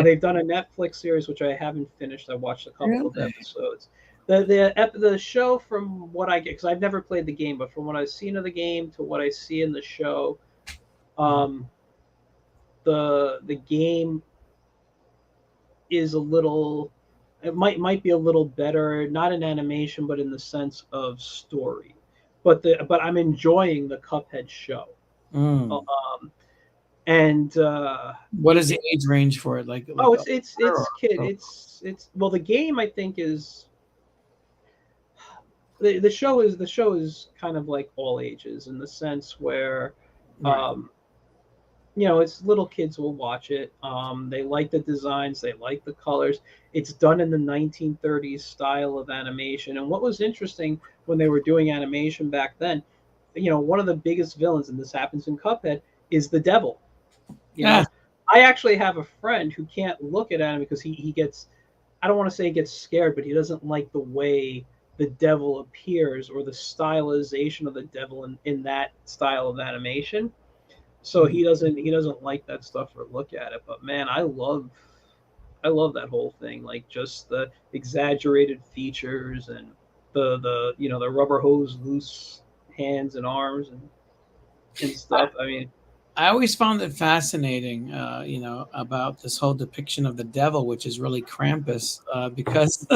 They've done a Netflix series which I haven't finished. I watched a couple of episodes. The show, from what I get, because I've never played the game, but from what I've seen of the game to what I see in the show, the game is a little, it might be a little better, not in animation, but in the sense of story. But I'm enjoying the Cuphead show. And what is the age range for it? Like it's kid. It's well, the game I think is the show is kind of like all ages, in the sense where it's little kids will watch it. They like the designs, they like the colors. It's done in the 1930s style of animation. And what was interesting when they were doing animation back then, one of the biggest villains, and this happens in Cuphead, is the devil. I actually have a friend who can't look at anime because he gets, I don't want to say he gets scared, but he doesn't like the way the devil appears or the stylization of the devil in that style of animation. So he doesn't like that stuff or look at it. But man, I love that whole thing, like just the exaggerated features and the rubber hose loose hands and arms and stuff. I mean, I always found it fascinating, about this whole depiction of the devil, which is really Krampus, because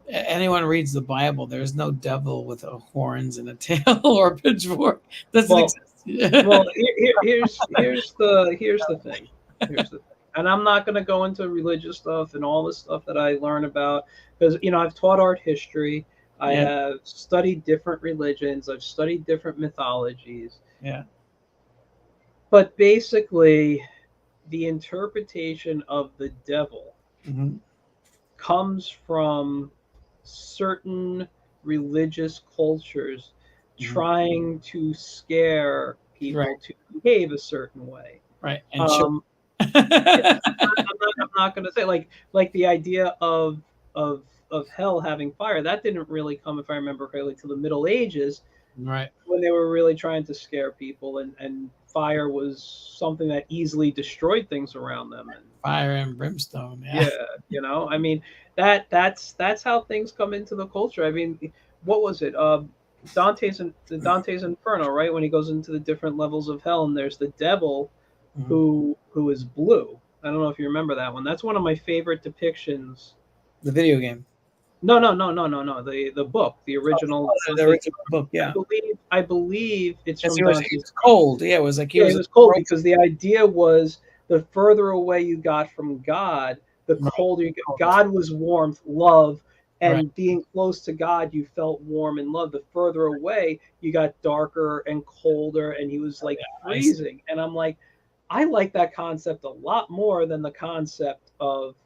anyone reads the Bible, there's no devil with horns and a tail or a pitchfork. Doesn't exist. Well, here's the thing. And I'm not going to go into religious stuff and all the stuff that I learn about, because I've taught art history. I have studied different religions. I've studied different mythologies. Yeah. But basically, the interpretation of the devil comes from certain religious cultures trying to scare people to behave a certain way. Right. And I'm not going to say like the idea of hell having fire. That didn't really come, if I remember correctly, to the Middle Ages. Right. When they were really trying to scare people, and fire was something that easily destroyed things around them. And fire and brimstone. Yeah. I mean, that's how things come into the culture. I mean, what was it? Dante's Inferno, right? When he goes into the different levels of hell, and there's the devil who is blue. I don't know if you remember that one. That's one of my favorite depictions. The video game. No. The book, the original. The original book. Yeah. I believe it's from Dante's. It was cold. Yeah, it was like it was cold because the idea was the further away you got from God, the colder you got. God was warmth, love, and being close to God, you felt warm and love. The further away, you got darker and colder, and he was like freezing. And I'm like, I like that concept a lot more than the concept of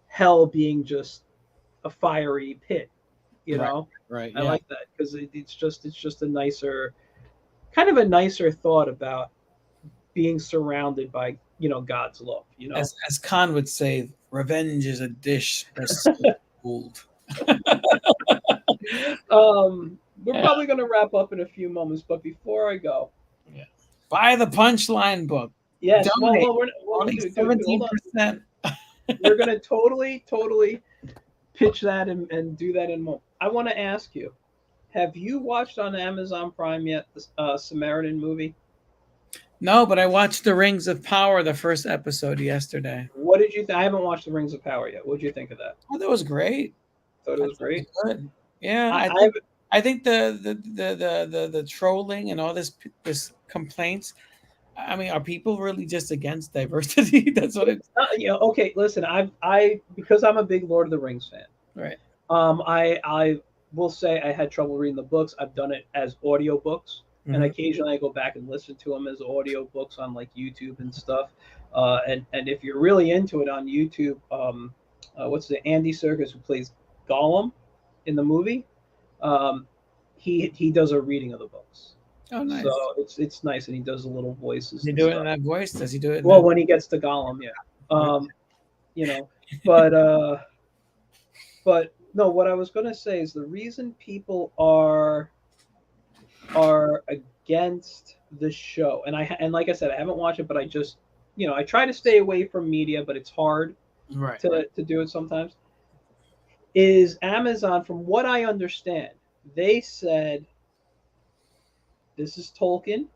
hell being just a fiery pit. Right. I like that because it's just a nicer thought about being surrounded by God's love. As Khan would say, revenge is a dish that's cold. We're probably going to wrap up in a few moments, but before I go, buy the Punchline book. Yes, we're only 17%. We're going to totally pitch that and do that in more. I want to ask you, have you watched on Amazon Prime yet the Samaritan movie? No, but I watched The Rings of Power, the first episode yesterday. What did you think? I haven't watched The Rings of Power yet. What did you think of that? Oh, that was great. Thought it I was thought it great. was good. Yeah, I, I I think I think the trolling and all this complaints. I mean, are people really just against diversity? That's what it's okay. Listen, I because I'm a big Lord of the Rings fan. right. I will say I had trouble reading the books. I've done it as audiobooks, and Hmm. occasionally I go back and listen to them as audiobooks on like YouTube and stuff. And if you're really into it on YouTube, what's the Andy Serkis who plays Gollum in the movie? Um, he does a reading of the books, Oh, so nice. it's nice, and he does the little Does voices he and do it in stuff. that voice? Does he do it in Well, that? when he gets to Gollum, yeah. Um, you know, but but no, what I was going to say is the reason people are against the show, and like I said, I haven't watched it, but I just I try to stay away from media, but it's hard Right, right, to do it sometimes. Is Amazon, from what I understand, they said this is Tolkien,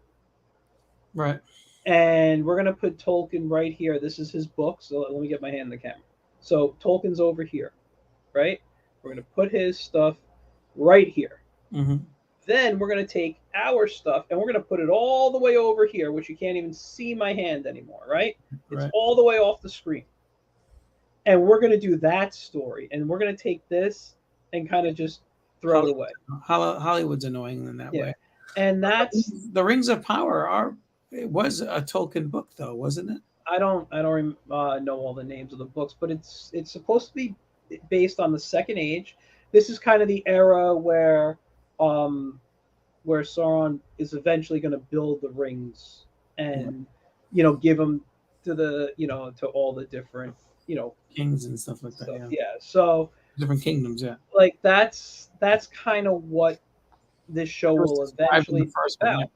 right. and we're gonna put Tolkien right here. This is his book, so let me get my hand in the camera. So Tolkien's over here, right? We're gonna put his stuff right here. Hmm. Then we're going to take our stuff and we're going to put it all the way over here, which you can't even see my hand anymore, right? It's Right. all the way off the screen. And we're going to do that story. And we're going to take this and kind of just throw it Hollywood, away. Hollywood's annoying in that Yeah. way. And that's, The Rings of Power are. It was a Tolkien book, though, wasn't it? I don't know all the names of the books, but it's supposed to be based on the Second Age. This is kind of the era um, where Sauron is eventually going to build the rings Right. and give them to to all the different Kings and stuff like that. stuff. Yeah, Yeah, so different kingdoms. Yeah. like that's kind of what this show It was will described in the eventually be first one. Yeah. about.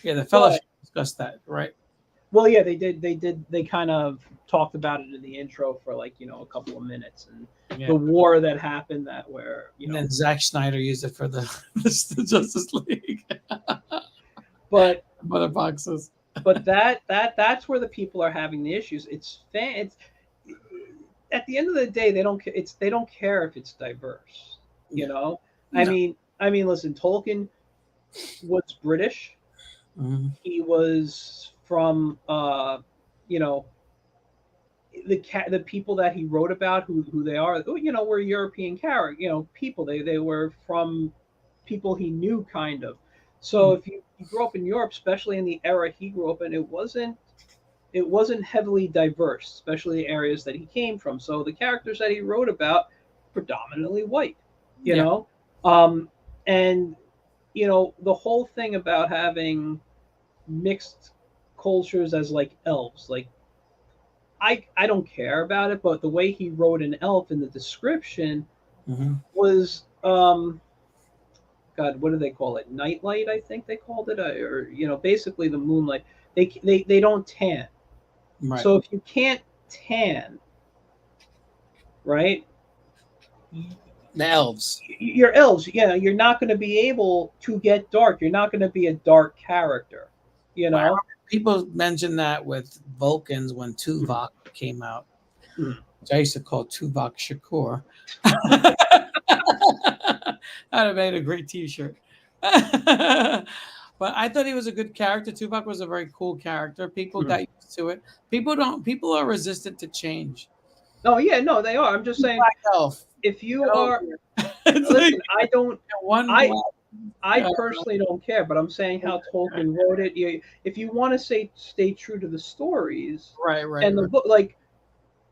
Yeah. The But Fellowship discussed that, right? well, yeah, they kind of talked about it in the intro for like a couple of minutes and Yeah. the war that happened that where And then Zack Snyder used it for the Justice League. but Mother boxes. that's where the people are having the issues. It's at the end of the day they don't care if it's diverse. You Yeah. know, I No. mean I mean listen, Tolkien was British. Hmm. He was from you know the people that he wrote about who they are were European character people they were from people he knew kind of. So if you grew up in Europe, especially in the era he grew up in, it wasn't heavily diverse, especially the areas that he came from. So the characters that he wrote about predominantly white, you Yeah. know, and the whole thing about having mixed cultures as like elves, like I don't care about it, but the way he wrote an elf in the description Hmm. was God, what do they call it? Nightlight, I think they called it, or basically the moonlight. They don't tan. Right. So if you can't tan, right? The elves. You're elves. Yeah, you're not going to be able to get dark. You're not going to be a dark character. You Well, know. people mentioned that with Vulcans when Tuvok came out, Mhm. which I used to call Tuvok Shakur. I'd have made a great T-shirt. But I thought he was a good character. Tuvok was a very cool character. People Mhm. got used to it. People don't. People are resistant to change. Oh yeah, no, they are. I'm just saying, Black elf. if Get you over are, here. It's like listen, I don't, one I black. I personally don't care, but I'm saying how Tolkien wrote it. If you want to stay true to the stories Right, right, and the right. book,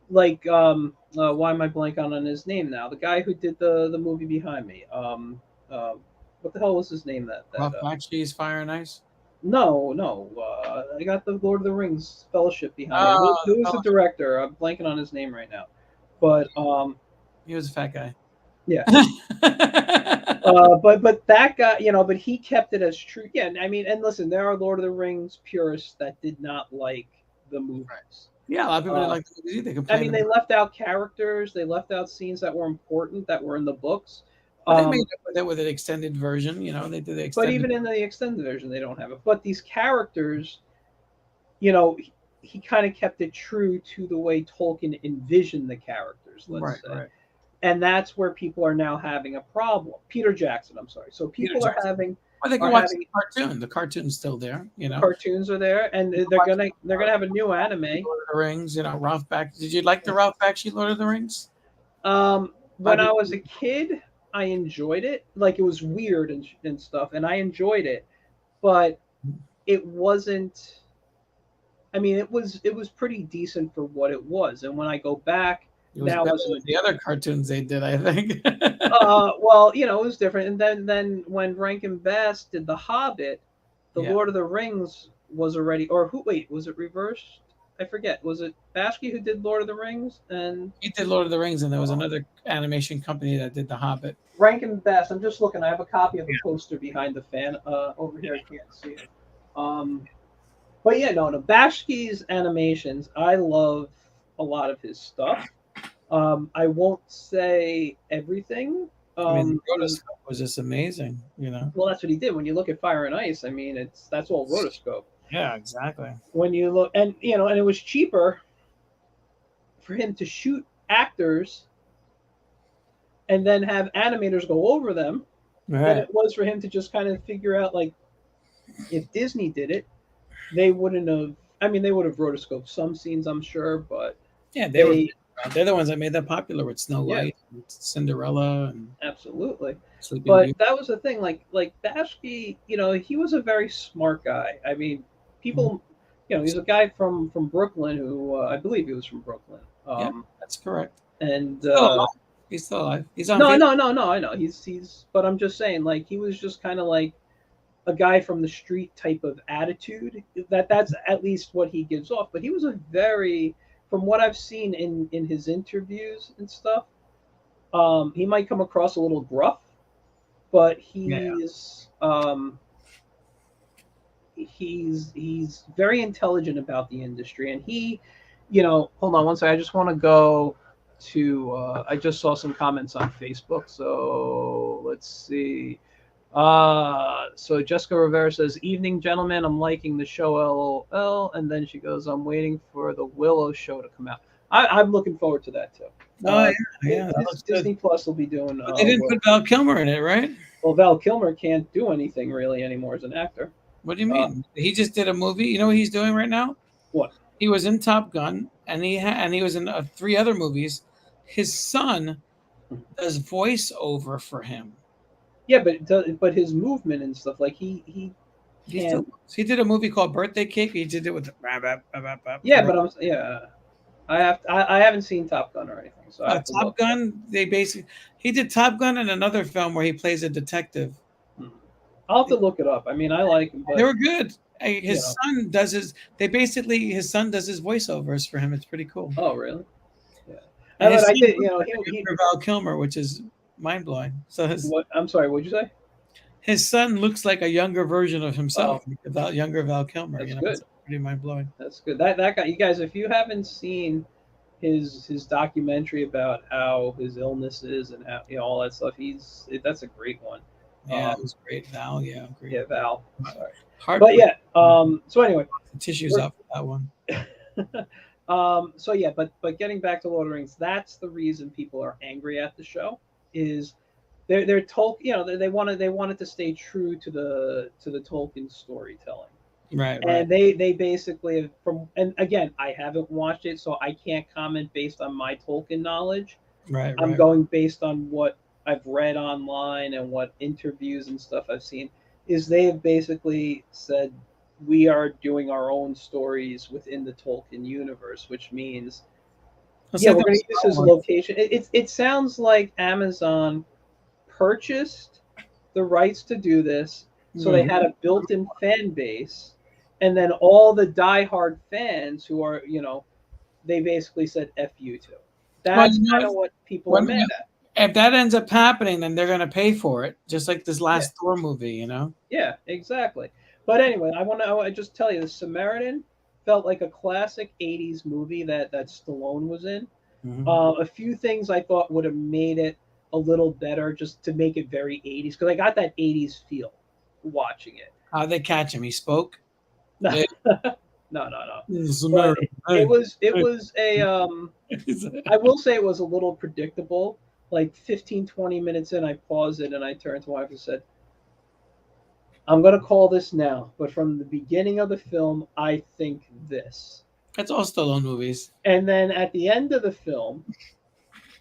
why am I blank on his name now? The guy who did the movie behind me. Uh, what the hell was his name? That Rough Black Cheese, Fire and Ice. no. I got the Lord of the Rings Fellowship behind me. Oh, Who was the director? I'm blanking on his name right now, but he was a fat guy. yeah. But that guy, but he kept it as true. Yeah, I mean, and listen, there are Lord of the Rings purists that did not like the movies. Yeah, a lot of people didn't Uh, like the movie. They I complained mean, they about, left out characters, they left out scenes that were important that were in the books. but they made Um, up with it with an extended version. You know, they did the but extended. even in the extended version, they don't have it. But these characters, you know, he kind of kept it true to the way Tolkien envisioned the characters, let's Right, say. right. And that's where people are now having a problem. Peter Jackson, I'm sorry. So Peter people Jackson. Well, they can are watch having the cartoon. The cartoon's still there, you the know. cartoons are there, and You can they're watch gonna have a new anime. Lord of the Rings, you know, Ralph Bakshi. Did you like the Ralph Bakshi Lord of the Rings? I When did. I was a kid, I enjoyed it. Like it was weird and stuff, and I enjoyed it, but it wasn't. I mean, it was pretty decent for what it was. And when I go back It was now better as an than the other cartoons they did, I think. well, it was different. And then when Rankin Bass did The Hobbit, The Yeah, Lord of the Rings was already, or who? Wait, was it reversed? I forget. Was it Bashki who did Lord of the Rings and he did Lord of the Rings, and there was another animation company that did The Hobbit. Rankin Bass? I'm just looking. I have a copy of the poster behind the fan over here. I can't see it. Um, but yeah, no. Bashki's animations, I love a lot of his stuff. I won't say everything. I mean, the Because rotoscope was just amazing, you know. well, that's what he did. When you look at Fire and Ice, I mean, that's all rotoscope. Yeah, exactly. When you look, and and it was cheaper for him to shoot actors and then have animators go over them than Right. it was for him to just kind of figure out like if Disney did it, they wouldn't have. I mean, they would have rotoscoped some scenes, I'm sure, but Yeah, they, they're the ones that made that popular with Snow yeah, White, and Cinderella, and absolutely. Sleeping But Beauty. that was the thing. Like Bashki, he was a very smart guy. I mean, Mhm. people, he's a guy from Brooklyn who I believe he was from Brooklyn. Yeah, that's correct. And Still alive. He's still alive. He's on no, Facebook. no, no, no. I know he's. But I'm just saying, like he was just kind of like a guy from the street type of attitude. That's at least what he gives off. But he was a very, from what I've seen in his interviews and stuff, he might come across a little gruff, but Yeah. he's very intelligent about the industry, and hold on one second. I just want to go to. I just saw some comments on Facebook, so let's see. So Jessica Rivera says, "Evening, gentlemen. I'm liking the show, LOL." And then she goes, "I'm waiting for the Willow show to come out." I'm looking forward to that too. Oh yeah, yeah, that looks good. Disney Plus will be doing. But they didn't put Val Kilmer in it, right? Well, Val Kilmer can't do anything really anymore as an actor. What do you Uh, mean? He just did a movie. You know what he's doing right now? what? He was in Top Gun, and he was in three other movies. His son does voiceover for him. Yeah, but his movement and stuff like he He still can't. he did a movie called Birthday Cake. He did it with Yeah, but I haven't seen Top Gun or anything, so I have to Top look. Gun. He did Top Gun and another film where he plays a detective. Hmm. I'll have to look it up. I mean, I like him, They but were good. you His know. son does his son does his voiceovers for him. It's pretty cool. Oh, really? Yeah. And his I son did. looks like a younger Val Kilmer, which is mind blowing. So What? I'm sorry. What'd you say? his son looks like a younger version of Oh, himself, like a younger Val Kilmer. that's It's good. pretty mind blowing. That's good. That guy. You guys, if you haven't seen his documentary about how his illness is and how all that stuff, that's a great one. Yeah, it was great. Val, yeah, great. Yeah, Val. Sorry, but Heartbreak. yeah. So anyway, The tissues we're out for that one. so yeah, but getting back to Lord of the Rings, that's the reason people are angry at the show. Is they're told they wanted to stay true to the Tolkien storytelling, Right, right, and they basically and again I haven't watched it, so I can't comment based on my Tolkien knowledge. right, I'm right. going based on what I've read online and what interviews and stuff I've seen. Is they have basically said we are doing our own stories within the Tolkien universe, which means Let's yeah, say we're there going was to use no his one. location. It sounds like Amazon purchased the rights to do this, so they had Mhm. a built-in fan base, and then all the diehard fans who are they basically said "f you" to. Well, That's you know, kind of what people are when, mad at. if that ends up happening, then they're going to pay for it, just like this Yeah. last Thor movie. You know. Yeah, exactly. But anyway, I just tell you, the Samaritan felt like a classic '80s movie that Stallone was in. Mhm. A few things I thought would have made it a little better, just to make it very '80s, because I got that '80s feel watching it. How they catch him? He spoke. Yeah. no, no, no. It's But American. it was a I will say it was a little predictable. Like 15, 20 minutes in, I paused it and I turned to my wife and said, I'm going to call this now, but from the beginning of the film, I think this. That's all Stallone movies. And then at the end of the film,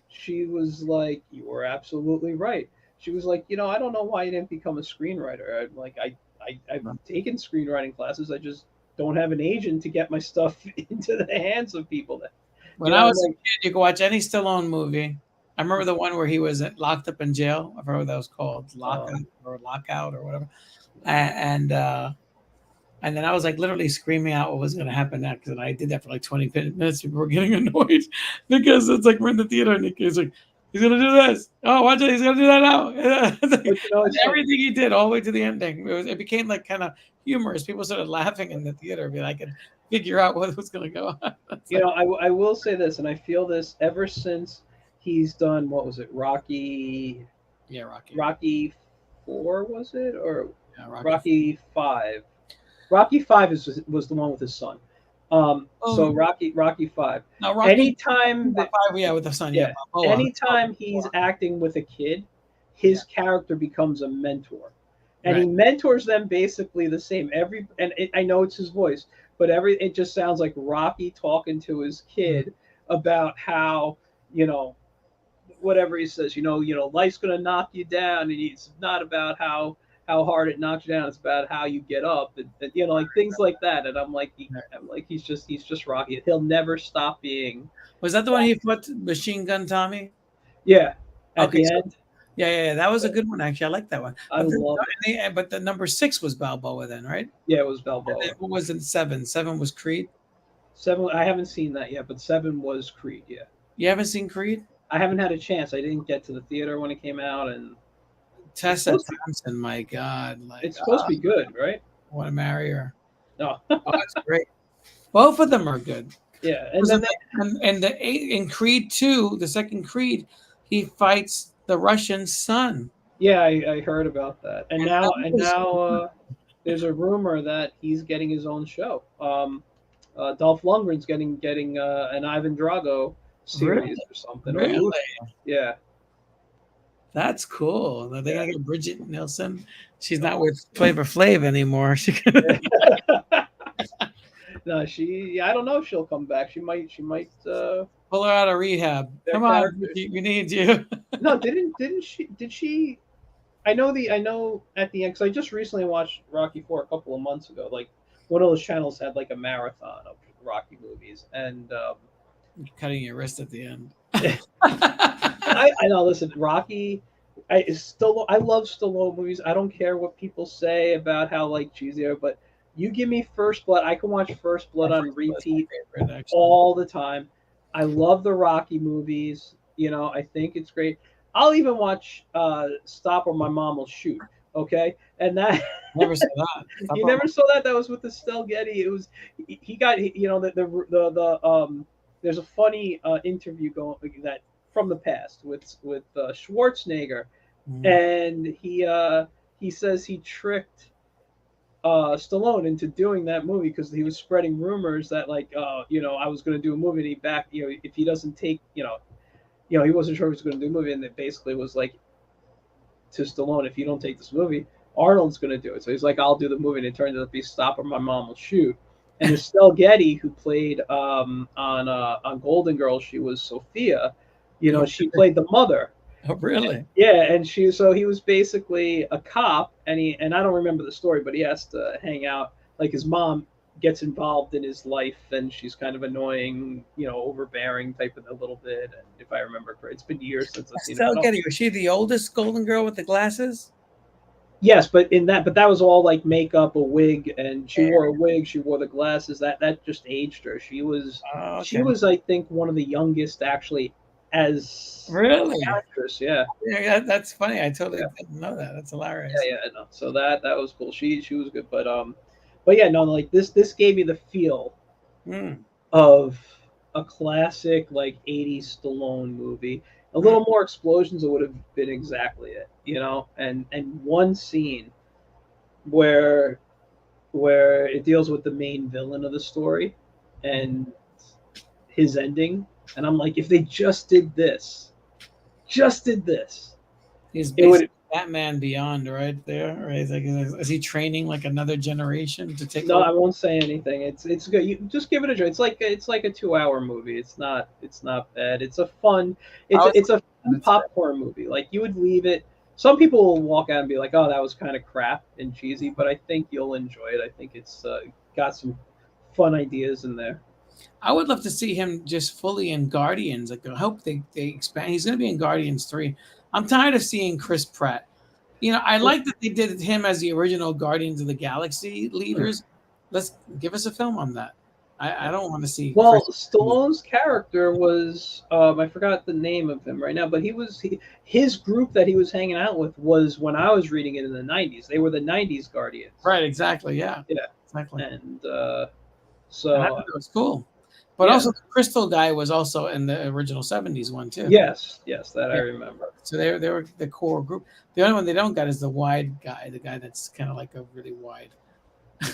she was like, "You were absolutely right." She was like, I don't know why you didn't become a screenwriter. I'm like, I've taken screenwriting classes. I just don't have an agent to get my stuff into the hands of people. That, When I I'm was a like, kid, you could watch any Stallone movie. I remember the one where he was locked up in jail. I forgot what that was called, Lockout or whatever. And and then I was like literally screaming out what was going to happen next, and I did that for like 20 minutes. People were getting annoyed because it's like we're in the theater, and he's like, he's going to do this. Oh, watch it! He's going to do that now. but And everything he did all the way to the ending, it became like kind of humorous. People started laughing in the theater, but I could figure out what was going to go on. you know, I will say this, and I feel this ever since he's done, what was it, Yeah, Rocky. Rocky 4, was it, or Yeah, Rocky 5? Rocky 5 was the one with his son. So Rocky 5. No, Rocky. Anytime that, Yeah, with the son. yeah, Yeah. anytime he's acting with a kid, his character becomes a mentor, and he Right. mentors them basically the same. I know it's his voice, but it just sounds like Rocky talking to his kid about how, you know whatever he says, life's gonna knock you down, and it's not about how hard it knocks you down. It's about how you get up, and like things like that. And I'm like, he's just Rocky. He'll never stop being. Was that the one he fought Machine Gun Tommy? Yeah, at Okay, the so end, yeah, that was a good one actually. I like that one. I love it. But the number 6 was Balboa then, right? Yeah, it was And then Balboa. what was in 7? 7 was Creed. 7, I haven't seen that yet, but 7 was Creed. Yeah, You haven't seen Creed? I haven't had a chance. I didn't get to the theater when it came out, and it's Tessa supposed to, Thompson, my God, it's supposed to be good, right? I want to marry her. No, Oh, that's great. Both of them are good. yeah, and then In Creed 2, the second Creed, he fights the Russian son. yeah, I heard about that, and And now that was there's a rumor that he's getting his own show. Dolph Lundgren's getting an Ivan Drago series Really? or something. Or Really? yeah. That's cool. They Yeah. gotta get Bridget Nielsen. She's not with Flavor Flav anymore. She No, I don't know if she'll come back. She might. pull her out of rehab. Their Come on, characters. Vicky, we need you. No, didn't she? Did she? I know at the end, because I just recently watched Rocky 4 a couple of months ago. Like, one of those channels had like a marathon of Rocky movies, and Cutting your wrist at the end. I know. Listen, Rocky. I love Stallone movies. I don't care what people say about how like cheesy they are, but you give me First Blood, I can watch First Blood on repeat all the time. I love the Rocky movies. I think it's great. I'll even watch Stop or My Mom Will Shoot. Okay, and that Never saw that. you never saw that. That was with Estelle Getty. It was he got there's a funny interview going that from the past with Schwarzenegger, and he says he tricked Stallone into doing that movie because he was spreading rumors that like I was going to do a movie, and if he doesn't take he wasn't sure if he was going to do a movie, and it basically was like to Stallone, if you don't take this movie, Arnold's going to do it. So he's like, I'll do the movie, and it turned out to be Stop or My Mom Will Shoot. And Estelle Getty, who played on Golden Girls, she was Sophia. She played the mother. Oh, really? Yeah, and he was basically a cop, and I don't remember the story, but he has to hang out. Like his mom gets involved in his life, and she's kind of annoying, overbearing type of a little bit. And if I remember correctly, it's been years since I've seen it. Estelle Getty, was she the oldest Golden Girl with the glasses? Yes, but that was all like makeup, a wig, and she wore a wig. She wore the glasses. That just aged her. She was I think one of the youngest actually as really actress. Yeah. Yeah, that's funny. I totally didn't know that. That's hilarious. Yeah, no. So that was cool. She was good, but yeah, no, like this gave me the feel of a classic like '80s Stallone movie. A little more explosions, it would have been exactly it, and one scene where where it deals with the main villain of the story and his ending. And I'm like, if they just did this, He's it would. basically Batman Beyond right there, right? Like, is he training like another generation to take No, over? I won't say anything. It's good. You just give it a try. It's like a 2 hour movie. It's not bad. It's a fun. I was It's a fun it's good. popcorn movie. Like you would leave it. Some people will walk out and be like, "Oh, that was kind of crap and cheesy," but I think you'll enjoy it. I think it's got some fun ideas in there. I would love to see him just fully in Guardians. Like, I hope they expand. He's going to be in Guardians 3. I'm tired of seeing Chris Pratt. I like that they did him as the original Guardians of the Galaxy leaders. Let's give us a film on that. I don't want to see Well, Chris. Stallone's character was I forgot the name of him right now, but his group that he was hanging out with was when I was reading it in the '90s. They were the '90s Guardians. Right, exactly. Yeah, Yeah, exactly. and And I so thought it was cool. But yeah, also, the Crystal guy was also in the original '70s one too. yes, that I Yeah. remember. So they were the core group. The only one they don't got is the wide guy, the guy that's kind of like a really wide. I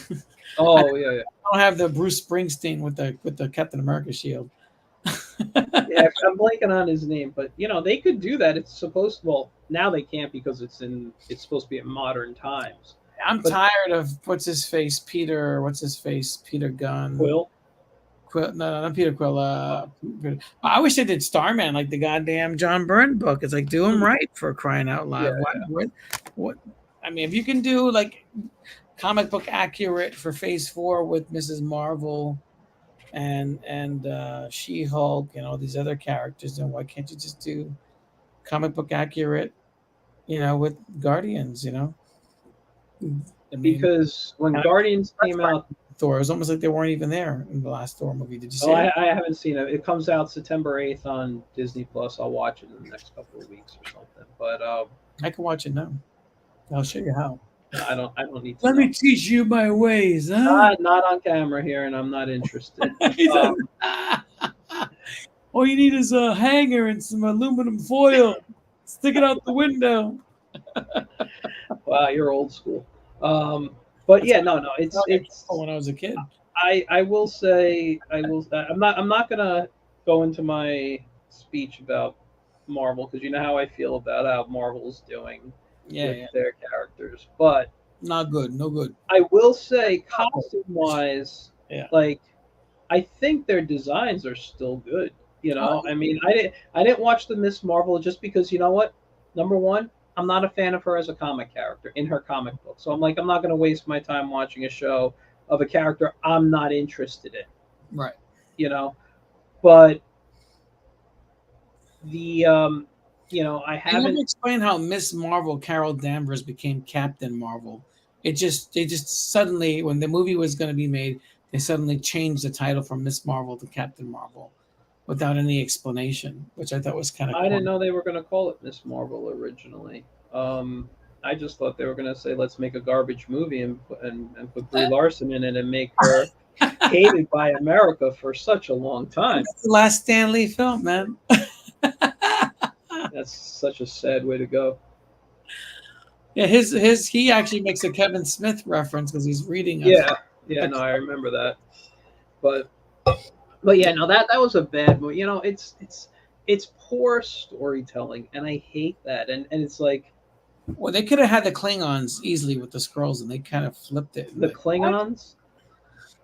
Oh yeah, yeah, don't have the Bruce Springsteen with the Captain America shield. yeah. I'm blanking on his name, but they could do that. It's supposed. Well, now they can't because It's supposed to be in modern times. I'm But tired of what's his face, Peter. What's his face, Peter Gunn. Quill. Quill, no, not Peter Quill. I wish they did Starman like the goddamn John Byrne book. It's like do him right for crying out Yeah, loud. What? I mean, if you can do like comic book accurate for Phase 4 with Mrs. Marvel and She Hulk and all these other characters, then why can't you just do comic book accurate? With Guardians. I mean, because when and Guardians that's came why out. Thor. It was almost like they weren't even there in the last Thor movie. Did you Oh, see it? I haven't seen it. It comes out September 8th on Disney Plus. I'll watch it in the next couple of weeks or something. But I can watch it now. I'll show you how. I don't need to Let me know. teach you my ways, huh? Not on camera here, and I'm not interested. He says, Um, all you need is a hanger and some aluminum foil. Stick it out the window. wow, you're old school. But That's yeah, what no, I when I was a kid. I will say I'm not gonna go into my speech about Marvel because you know how I feel about how Marvel's doing Yeah, with yeah. their characters, but Not good. No good. I will say costume wise, Yeah. like I think their designs are still good. Oh, I mean, I didn't watch the Miss Marvel just because you know what? Number one, I'm not a fan of her as a comic character in her comic book. So I'm like, I'm not going to waste my time watching a show of a character I'm not interested in. right. You know, but the I They never haven't. explained how Miss Marvel, Carol Danvers, became Captain Marvel. They just suddenly, when the movie was going to be made, they suddenly changed the title from Miss Marvel to Captain Marvel without any explanation, which I thought was kind of I didn't corny. know they were going to call it Miss Marvel originally. I just thought they were going to say, let's make a garbage movie and put Brie Larson in it and make her hated by America for such a long time. That's the last Stan Lee film, man. That's such a sad way to go. Yeah, his he actually makes a Kevin Smith reference because he's reading a Yeah, yeah, no, I remember that. But yeah, no, that was a bad movie. It's poor storytelling, and I hate that. And it's like well, they could have had the Klingons easily with the scrolls, and they kind of flipped it. the Like, what? Klingons.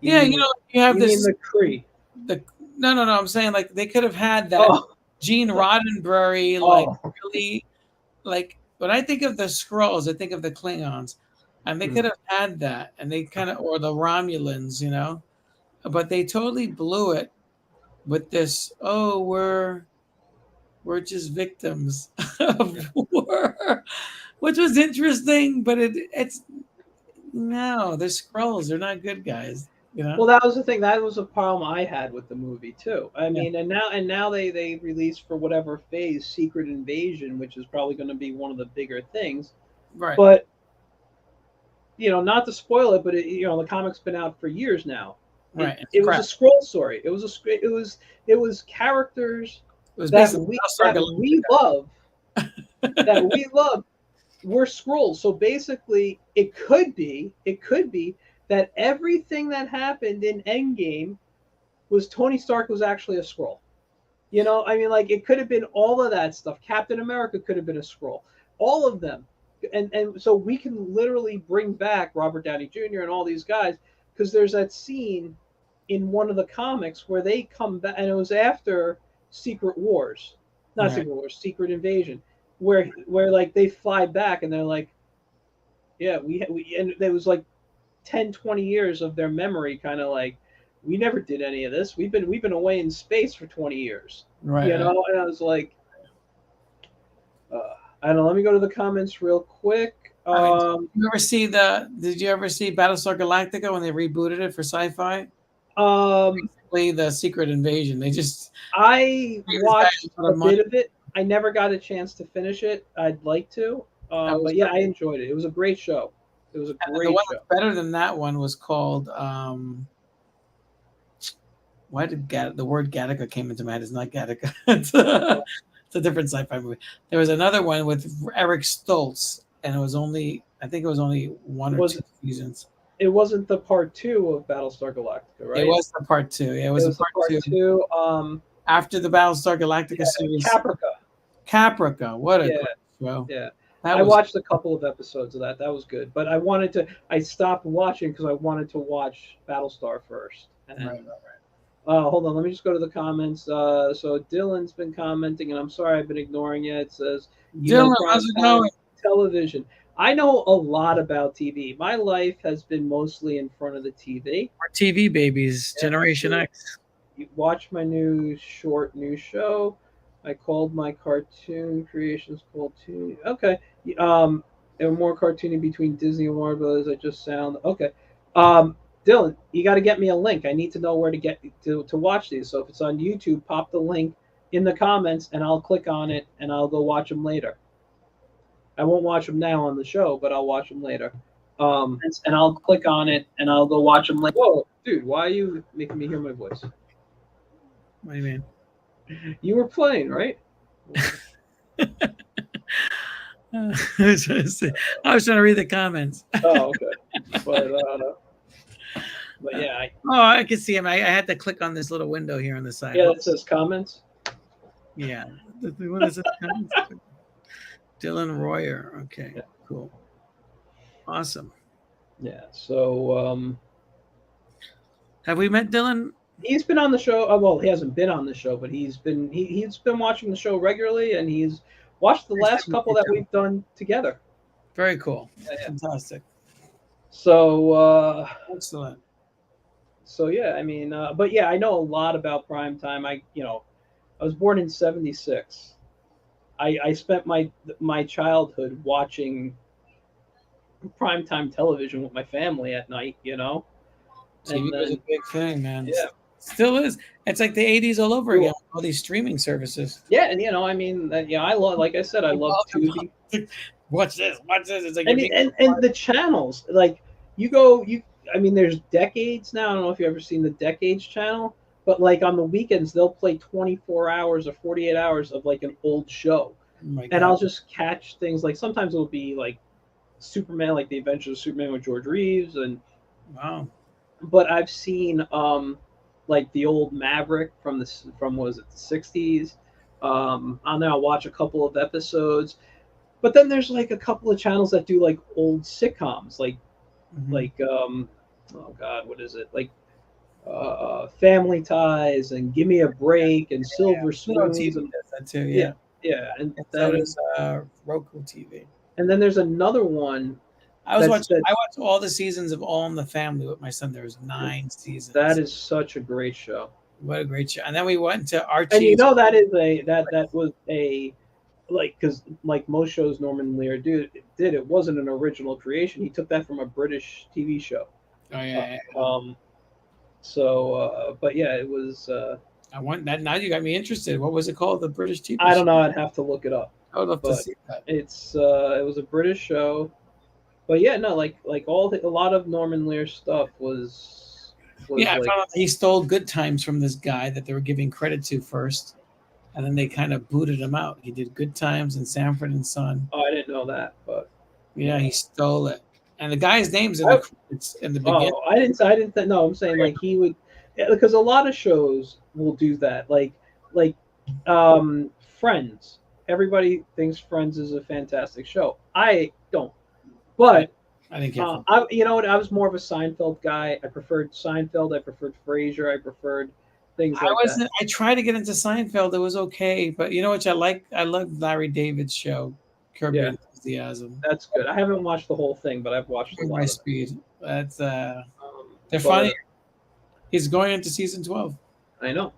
You Yeah, mean the you have you mean this. the Kree? The no. I'm saying like they could have had that Oh, Gene Roddenberry, like oh, really, like when I think of the scrolls, I think of the Klingons, and they hmm. could have had that, and they kind of or the Romulans, but they totally blew it with this. Oh, we're just victims of war, which was interesting, but it's no, they're scrolls. They're not good guys, you know. Well, that was the thing. That was a problem I had with the movie too. I Yeah, mean, and now they released for whatever phase Secret Invasion, which is probably going to be one of the bigger things. right, But not to spoil it, but the comic's been out for years now. It right. It's it was a crap. scroll story. It was characters It was that basically we Battlestar that we love that Galactica. we love were scrolls. So basically, it could be that everything that happened in Endgame was Tony Stark was actually a Skrull. You know, I mean, like it could have been all of that stuff. Captain America could have been a Skrull. All of them, and so we can literally bring back Robert Downey Jr. and all these guys because there's that scene in one of the comics where they come back, and it was after Secret Wars, not Right. Secret Wars, Secret Invasion, where like they fly back and they're like, yeah, we and it was like 10, 20 years of their memory, kind of like we never did any of this. We've been away in space for 20 years, Right. you know. And I was like, I don't know. Let me go to the comments real quick. Did you ever see Battlestar Galactica when they rebooted it for Sci-Fi? Basically, the Secret Invasion. They just I watched a bit of it. I never got a chance to finish it. I'd like to, but yeah, I enjoyed it. It was a great show. It was a great the one show. that's better than that one was called. Why did the word Gattaca came into my head? It's not Gattaca. It's a different sci-fi movie. There was another one with Eric Stoltz, and I think it was only one or two seasons. It wasn't the part 2 of Battlestar Galactica, right? It was the part 2. Yeah, it was the part 2. After the Battlestar Galactica series. Caprica. What a great show. Yeah. I watched a couple of episodes of that. That was good. But I stopped watching because I wanted to watch Battlestar first. Right. Hold on, let me just go to the comments. So Dylan's been commenting, and I'm sorry I've been ignoring you. It says, Dylan, how's it going? Television. I know a lot about TV. My life has been mostly in front of the TV. We're TV babies, Generation X. You watch my new show. I called my cartoon creations called Toon. Okay. And more cartooning between Disney and Warner Brothers. I just sound okay. Dylan, you got to get me a link. I need to know where to get to watch these. So if it's on YouTube, pop the link in the comments, and I'll click on it, and I'll go watch them later. I won't watch them now on the show, but I'll watch them later. And I'll click on it, and I'll go watch them later. Whoa, dude, why are you making me hear my voice? What do you mean? You were playing, right? I was trying to read the comments. Oh, okay. But yeah. I can see him. I had to click on this little window here on the side. Yeah, it says comments. Yeah. What is it? Dylan Royer. Okay, yeah. Cool. Awesome. Yeah. So have we met Dylan? He's been on the show. Well, he hasn't been on the show, but he's been watching the show regularly, and he's watched the last couple that we've done together. Very cool. Yeah. Fantastic. So excellent. So yeah, I mean, but yeah, I know a lot about primetime. I was born in '76. I spent my childhood watching primetime television with my family at night. TV was a big thing, man. Yeah. Still is. It's like the 80s all over again. All these streaming services. Yeah, and I mean, I love, like I said, I love Tubi. Watch this. It's like and the channels, like I mean, there's Decades now. I don't know if you've ever seen the Decades channel, but like on the weekends they'll play 24 hours or 48 hours of like an old show, and I'll just catch things like sometimes it'll be like Superman, like the Adventures of Superman with George Reeves, and wow. But I've seen like the old Maverick from was it the 60s. On there I'll watch a couple of episodes, but then there's like a couple of channels that do like old sitcoms, like oh god, what is it, like Family Ties and Give Me a Break and Silver Spoons. That too, yeah, and that is Roku TV. And then there's another one. I watched all the seasons of All in the Family with my son. There was 9 seasons. That is such a great show. What a great show! And then we went to Archie. And that was a like, because like most shows Norman Lear did, it wasn't an original creation. He took that from a British TV show. Oh yeah. But yeah, it was. I want that. Now you got me interested. What was it called? The British TV show? I don't know. I'd have to look it up. I would love to see that. It was a British show. But yeah, no, like a lot of Norman Lear stuff was yeah, I found out he stole Good Times from this guy that they were giving credit to first, and then they kind of booted him out. He did Good Times and Sanford and Son. Oh, I didn't know that, but yeah, he stole it, And the guy's name's in the credits in the beginning. Oh, I didn't. No, I'm saying like he would, because a lot of shows will do that. Like, Friends. Everybody thinks Friends is a fantastic show. I don't, but I didn't care. you know what? I was more of a Seinfeld guy. I preferred Seinfeld. I preferred Frasier. I preferred things like that. I tried to get into Seinfeld. It was okay, but you know what I like? I love Larry David's show, Curb Your Enthusiasm. That's good. I haven't watched the whole thing, but I've watched a lot. My speed. That's they're funny. He's going into season 12. I know.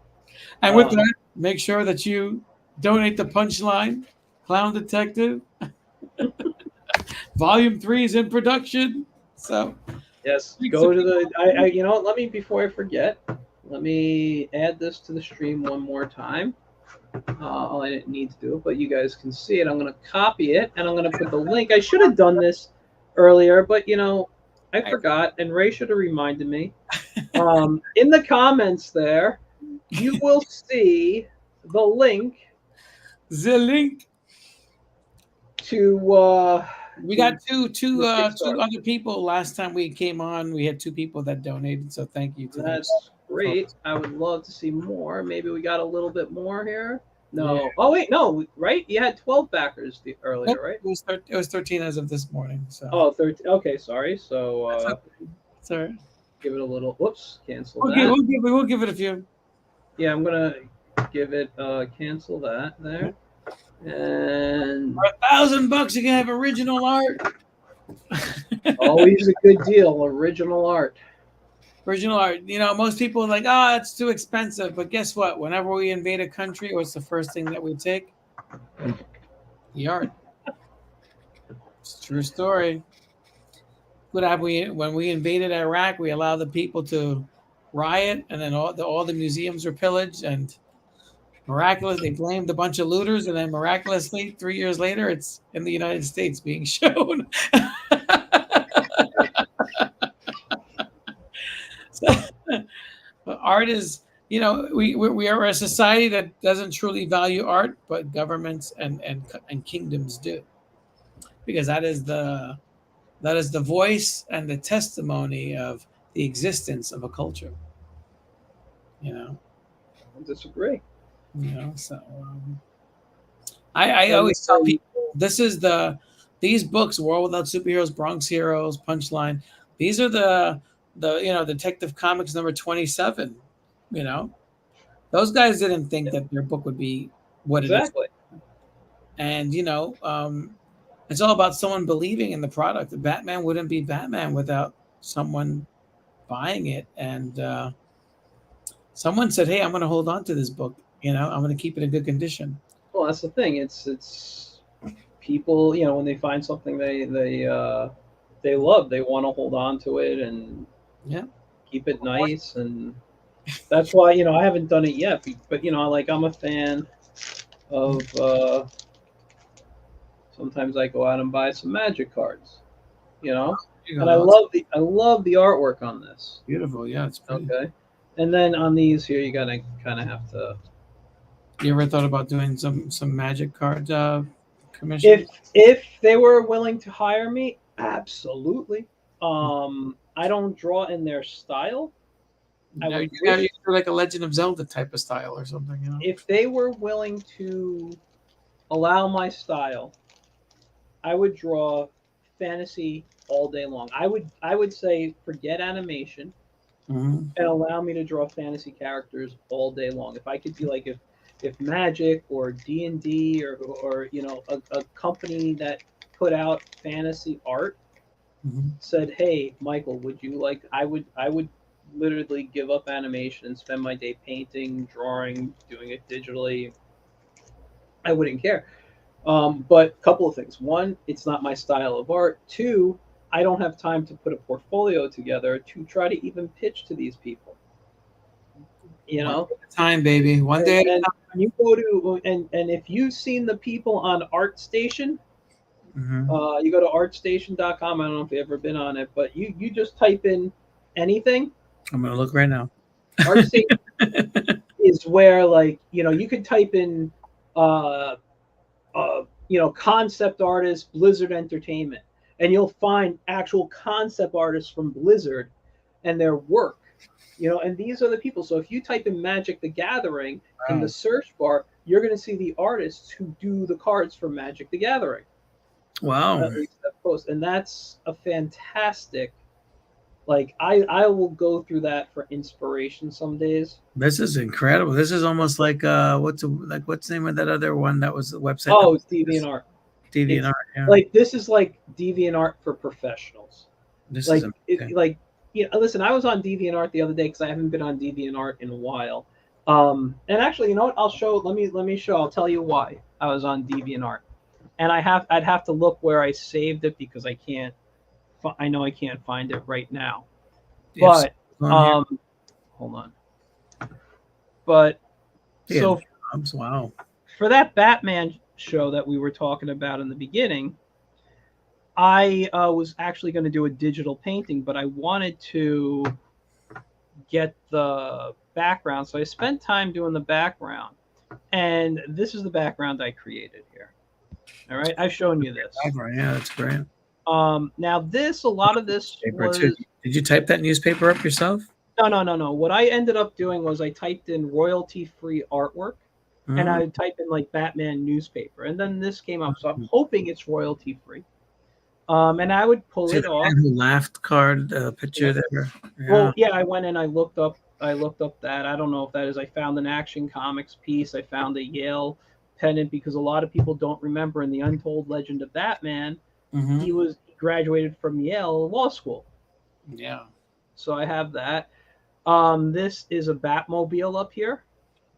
And with that, make sure that you donate the Punchline, Clown Detective. Volume 3 is in production. So yes, go to the. You know, let me, before I forget, let me add this to the stream one more time. I didn't need to do it, but you guys can see it. I'm going to copy it, and I'm going to put the link. I should have done this earlier, but you know, I forgot, and Ray should have reminded me. In the comments there, you will see the link. The link to. We got two other people last time we came on. We had 2 people that donated, so thank you to them. That's great. I would love to see more. Maybe we got a little bit more here. No. Yeah. Oh wait, no. Right? You had 12 backers earlier, right? It was 13 as of this morning. So. Oh, 13. Okay, sorry. So. Sorry. Give it a little. Whoops. Cancel that. We'll give it a few. Yeah, I'm gonna give it. Cancel that there. And for $1,000 you can have original art. Always a good deal. Original art. Original art. You know, most people are like, oh, that's too expensive. But guess what? Whenever we invade a country, what's the first thing that we take? The art. It's a true story. When we invaded Iraq, we allowed the people to riot, and then all the museums were pillaged, and miraculously, they blamed a bunch of looters, and then miraculously, 3 years later, it's in the United States being shown. But art is, you know, we are a society that doesn't truly value art, but governments and kingdoms do, because that is the voice and the testimony of the existence of a culture. You know, I disagree. You know, so I always tell people these books, World Without Superheroes, Bronx Heroes, Punchline. These are the Detective Comics number 27. You know, those guys didn't think that their book would be what it is. And you know, it's all about someone believing in the product. The Batman wouldn't be Batman without someone buying it. And someone said, "Hey, I'm going to hold on to this book. You know, I'm going to keep it in good condition." Well, that's the thing. It's people. You know, when they find something they love, they want to hold on to it and keep it nice. And that's why, you know, I haven't done it yet. But you know, like I'm a fan of. Sometimes I go out and buy some Magic cards. You know, and I love the artwork on this. Beautiful, yeah, it's pretty. Okay. And then on these here, you gotta kind of have to. You ever thought about doing some Magic card commissions? If they were willing to hire me, absolutely. I don't draw in their style. You like a Legend of Zelda type of style or something. You know? If they were willing to allow my style, I would draw fantasy all day long. I would say forget animation. Mm-hmm. And allow me to draw fantasy characters all day long. If I could be like if Magic or D&D or you know a company that put out fantasy art said, "Hey, Michael, would you like?" I would literally give up animation and spend my day painting, drawing, doing it digitally. I wouldn't care. But a couple of things. One, it's not my style of art. Two, I don't have time to put a portfolio together to try to even pitch to these people. You know, time, baby. One day. And you go to and if you've seen the people on ArtStation, you go to artstation.com. I don't know if you've ever been on it, but you just type in anything. I'm gonna look right now. ArtStation is where, like, you know, you could type in you know, concept artist, Blizzard Entertainment. and you'll find actual concept artists from Blizzard and their work. And these are the people. So if you type in Magic the Gathering in the Wow. search bar, you're going to see the artists who do the cards for Magic the Gathering. Wow. At least that post, and that's a fantastic. Like I will go through that for inspiration some days. This is incredible. This is almost like what's the name of that other one that was the website that Oh, was it's DeviantArt. It's DeviantArt? Yeah. like this is like DeviantArt for professionals. This is Like amazing. listen, I was on DeviantArt the other day because I haven't been on DeviantArt in a while. And actually, you know what? I'll show. Let me show. I'll tell you why I was on DeviantArt. And I'd have to look where I saved it because I can't. I know I can't find it right now. Yes. But hold on. But Yeah, so wow. for that Batman show that we were talking about in the beginning, I was actually going to do a digital painting, but I wanted to get the background, so I spent time doing the background, and this is the background I created here. All right, I've shown you this. Yeah, that's great. Now a lot of this Paper was too. Did you type that newspaper up yourself? no. What I ended up doing was I typed in royalty-free artwork, and I typed in like Batman newspaper, and then this came up. So I'm hoping it's royalty-free. And I would pull See it the off. man who laughed card picture Yeah. there. Yeah. Well, yeah, I went and I looked up that. I don't know if that is. I found an Action Comics piece. I found a Yale pennant because a lot of people don't remember in the Untold Legend of Batman, he graduated from Yale Law School. Yeah. So I have that. This is a Batmobile up here.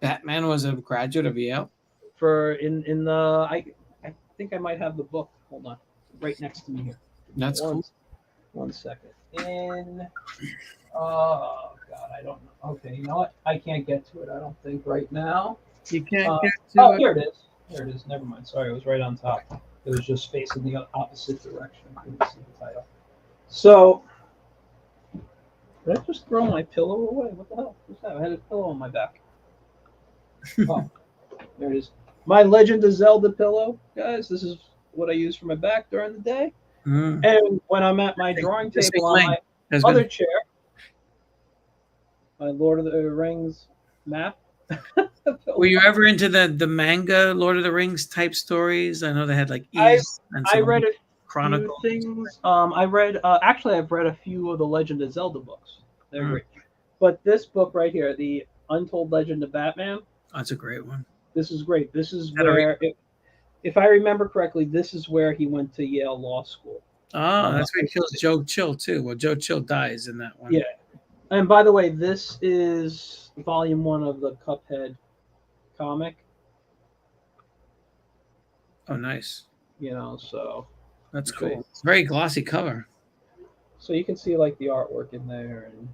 Batman was a graduate of Yale. For in the I think I might have the book. Hold on, right next to me here. That's cool. 1 second. Oh God, I don't know. Okay, you know what? I can't get to it. I don't think right now. You can't get to Oh, it. here it is. Here it is. Never mind. Sorry, it was right on top. It was just facing the opposite direction. I couldn't see the title. So, did I just throw my pillow away? What the hell? What's that? I had a pillow on my back. Oh, there it is. My Legend of Zelda pillow, guys. This is what I use for my back during the day. And when I'm at my drawing table on my other chair, my Lord of the Rings map. Were you ever into the manga Lord of the Rings type stories? I know they had like East and I read a Chronicles. few things. I've read a few of the Legend of Zelda books. They're great. But this book right here, the Untold Legend of Batman. That's a great one. This is great. This is where, if I remember correctly, this is where he went to Yale Law School. Oh, that's where he kills Joe Chill too. Well, Joe Chill dies in that one. Yeah. And by the way, this is volume 1 of the Cuphead comic. Oh, nice. So that's cool. It's a very glossy cover. So you can see like the artwork in there and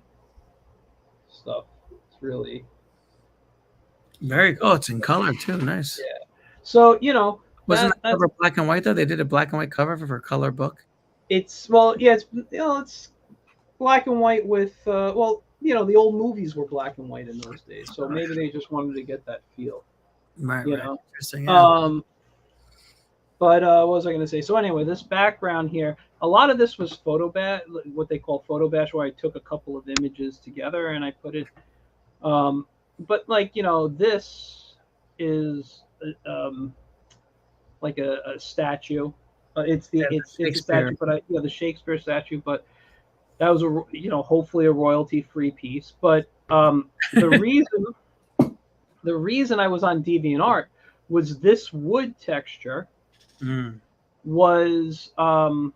stuff. It's really very cool. It's in color too. Nice. Yeah. So wasn't that cover black and white though? They did a black and white cover for a color book. It's it's black and white with the old movies were black and white in those days, so maybe they just wanted to get that feel. Right. Interesting. Yeah. But what was I going to say? So anyway, this background here, a lot of this was what they call photo bash, where I took a couple of images together and I put it. But this is like a statue. It's a statue, but the Shakespeare statue. But that was hopefully a royalty-free piece. But the reason I was on DeviantArt was this wood texture was from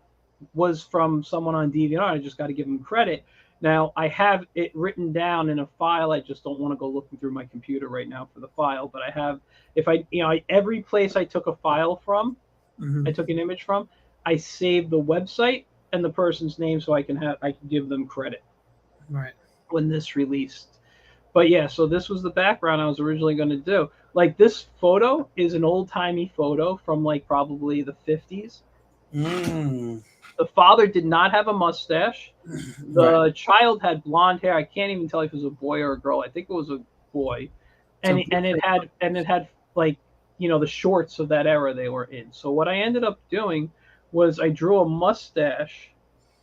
someone on DeviantArt. I just got to give them credit. Now I have it written down in a file. I just don't want to go looking through my computer right now for the file. But I have, every place I took a file from, I took an image from, I saved the website and the person's name so I can give them credit. Right. When this released. But yeah, so this was the background I was originally going to do. Like this photo is an old-timey photo from like probably the 50s. The father did not have a mustache. The child had blonde hair. I can't even tell if it was a boy or a girl. I think it was a boy. And it had like the shorts of that era they were in. So what I ended up doing was I drew a mustache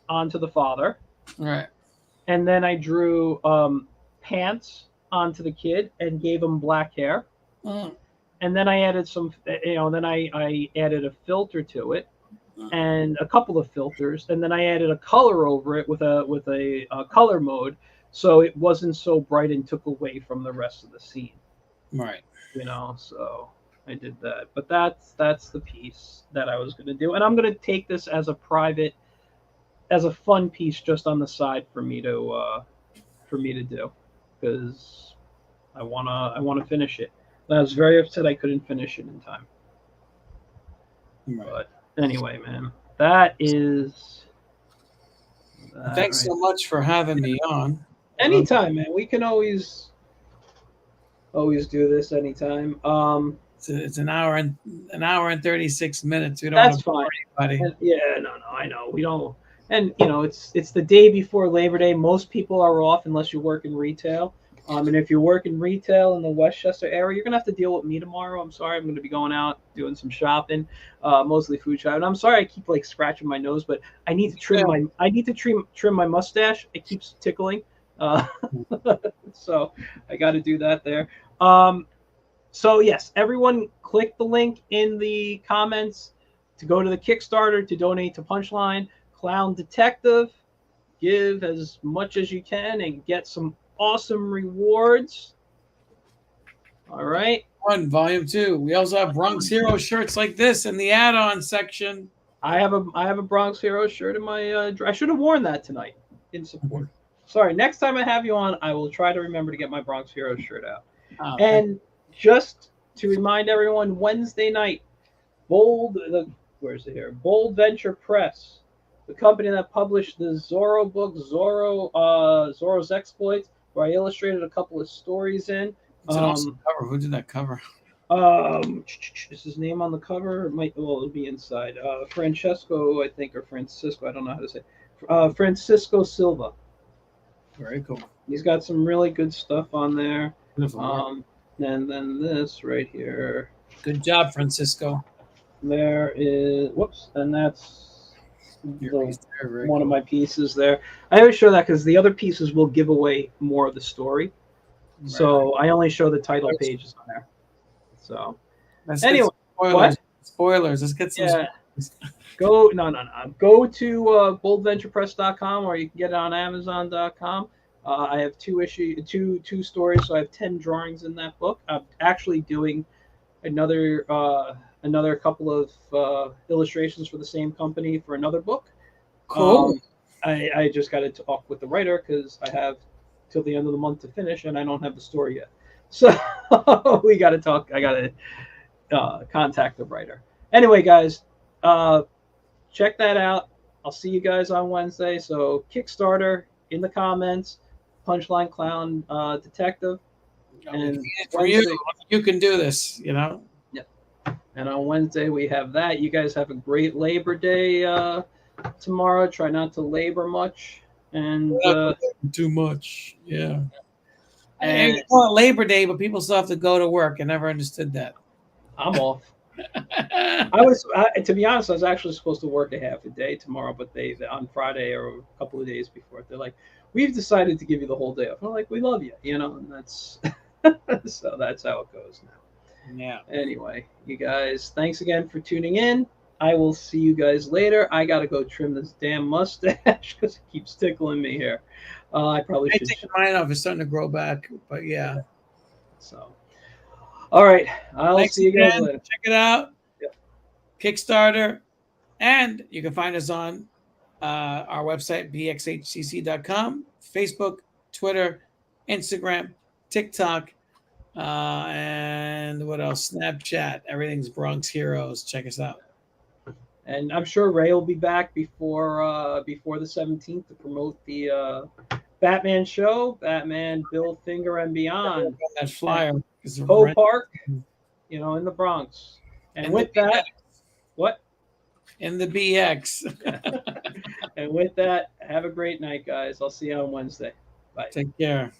onto the father, Right. and then I drew pants onto the kid and gave him black hair. Mm. And then I added then I added a filter to it and a couple of filters, and then I added a color over it with a color mode, so it wasn't so bright and took away from the rest of the scene. Right. So I did that. But that's the piece that I was going to do, and I'm going to take this as a fun piece just on the side for me to do, because I wanna finish it. I was very upset I couldn't finish it in time. Right. But anyway, man, that is. Thanks so much for having me on. Anytime, man. We can always do this anytime. It's an hour and 36 minutes. We don't That's want to fine. anybody. Yeah, no, I know we don't. And it's the day before Labor Day. Most people are off unless you work in retail. And if you work in retail in the Westchester area, you're gonna have to deal with me tomorrow. I'm sorry, I'm gonna be going out doing some shopping, mostly food shopping. I'm sorry, I keep like scratching my nose, but I need to trim my mustache. It keeps tickling, so I got to do that there. So yes, everyone, click the link in the comments to go to the Kickstarter to donate to Punchline Clown Detective. Give as much as you can and get some awesome rewards. All right. Volume 2. We also have Bronx Hero shirts like this in the add-on section. I have a Bronx Hero shirt in my. I should have worn that tonight in support. Sorry. Next time I have you on, I will try to remember to get my Bronx Hero shirt out. And just to remind everyone, Wednesday night, where's it here? Bold Venture Press, the company that published the Zorro book, Zorro's Exploits, where I illustrated a couple of stories in. It's an awesome cover. Who did that cover? Is his name on the cover? It'll be inside. Francesco, I think, or Francisco. I don't know how to say. Francisco Silva. Very cool. He's got some really good stuff on there. Beautiful. And then this right here. Good job, Francisco. There is and that's one of my pieces there. I always show that because the other pieces will give away more of the story. Right. So I only show the title pages on there. So anyway, spoilers. Let's get some. Yeah. Go to boldventurepress.com, or you can get it on Amazon.com. I have two stories, so I have 10 drawings in that book. I'm actually doing another couple of illustrations for the same company for another book. Cool. I just got to talk with the writer because I have till the end of the month to finish, and I don't have the story yet. So we got to talk. I got to contact the writer. Anyway, guys, check that out. I'll see you guys on Wednesday. So Kickstarter in the comments, Punchline Clown Detective. And for you can do this, Yep. And on Wednesday we have that. You guys have a great Labor Day tomorrow. Try not to labor much and too much. Yeah. And you call it Labor Day, but people still have to go to work. I never understood that. I'm off. To be honest, I was actually supposed to work a half a day tomorrow, but they on Friday or a couple of days before, they're like, "We've decided to give you the whole day off." I'm like, "We love you," and that's so that's how it goes now. Yeah. Anyway, you guys, thanks again for tuning in. I will see you guys later. I gotta go trim this damn mustache because it keeps tickling me here. I probably should take mine off. It's starting to grow back, but yeah. So. All right. I'll see you guys later. Check it out. Yep. Kickstarter. And you can find us on our website, bxhcc.com, Facebook, Twitter, Instagram, TikTok, and what else? Snapchat. Everything's Bronx Heroes. Check us out. And I'm sure Ray will be back before the 17th to promote the Batman show, Batman, Bill Finger, and Beyond. That flyer. Poe Park, in the Bronx. And with that, what? In the BX. And with that, have a great night, guys. I'll see you on Wednesday. Bye. Take care.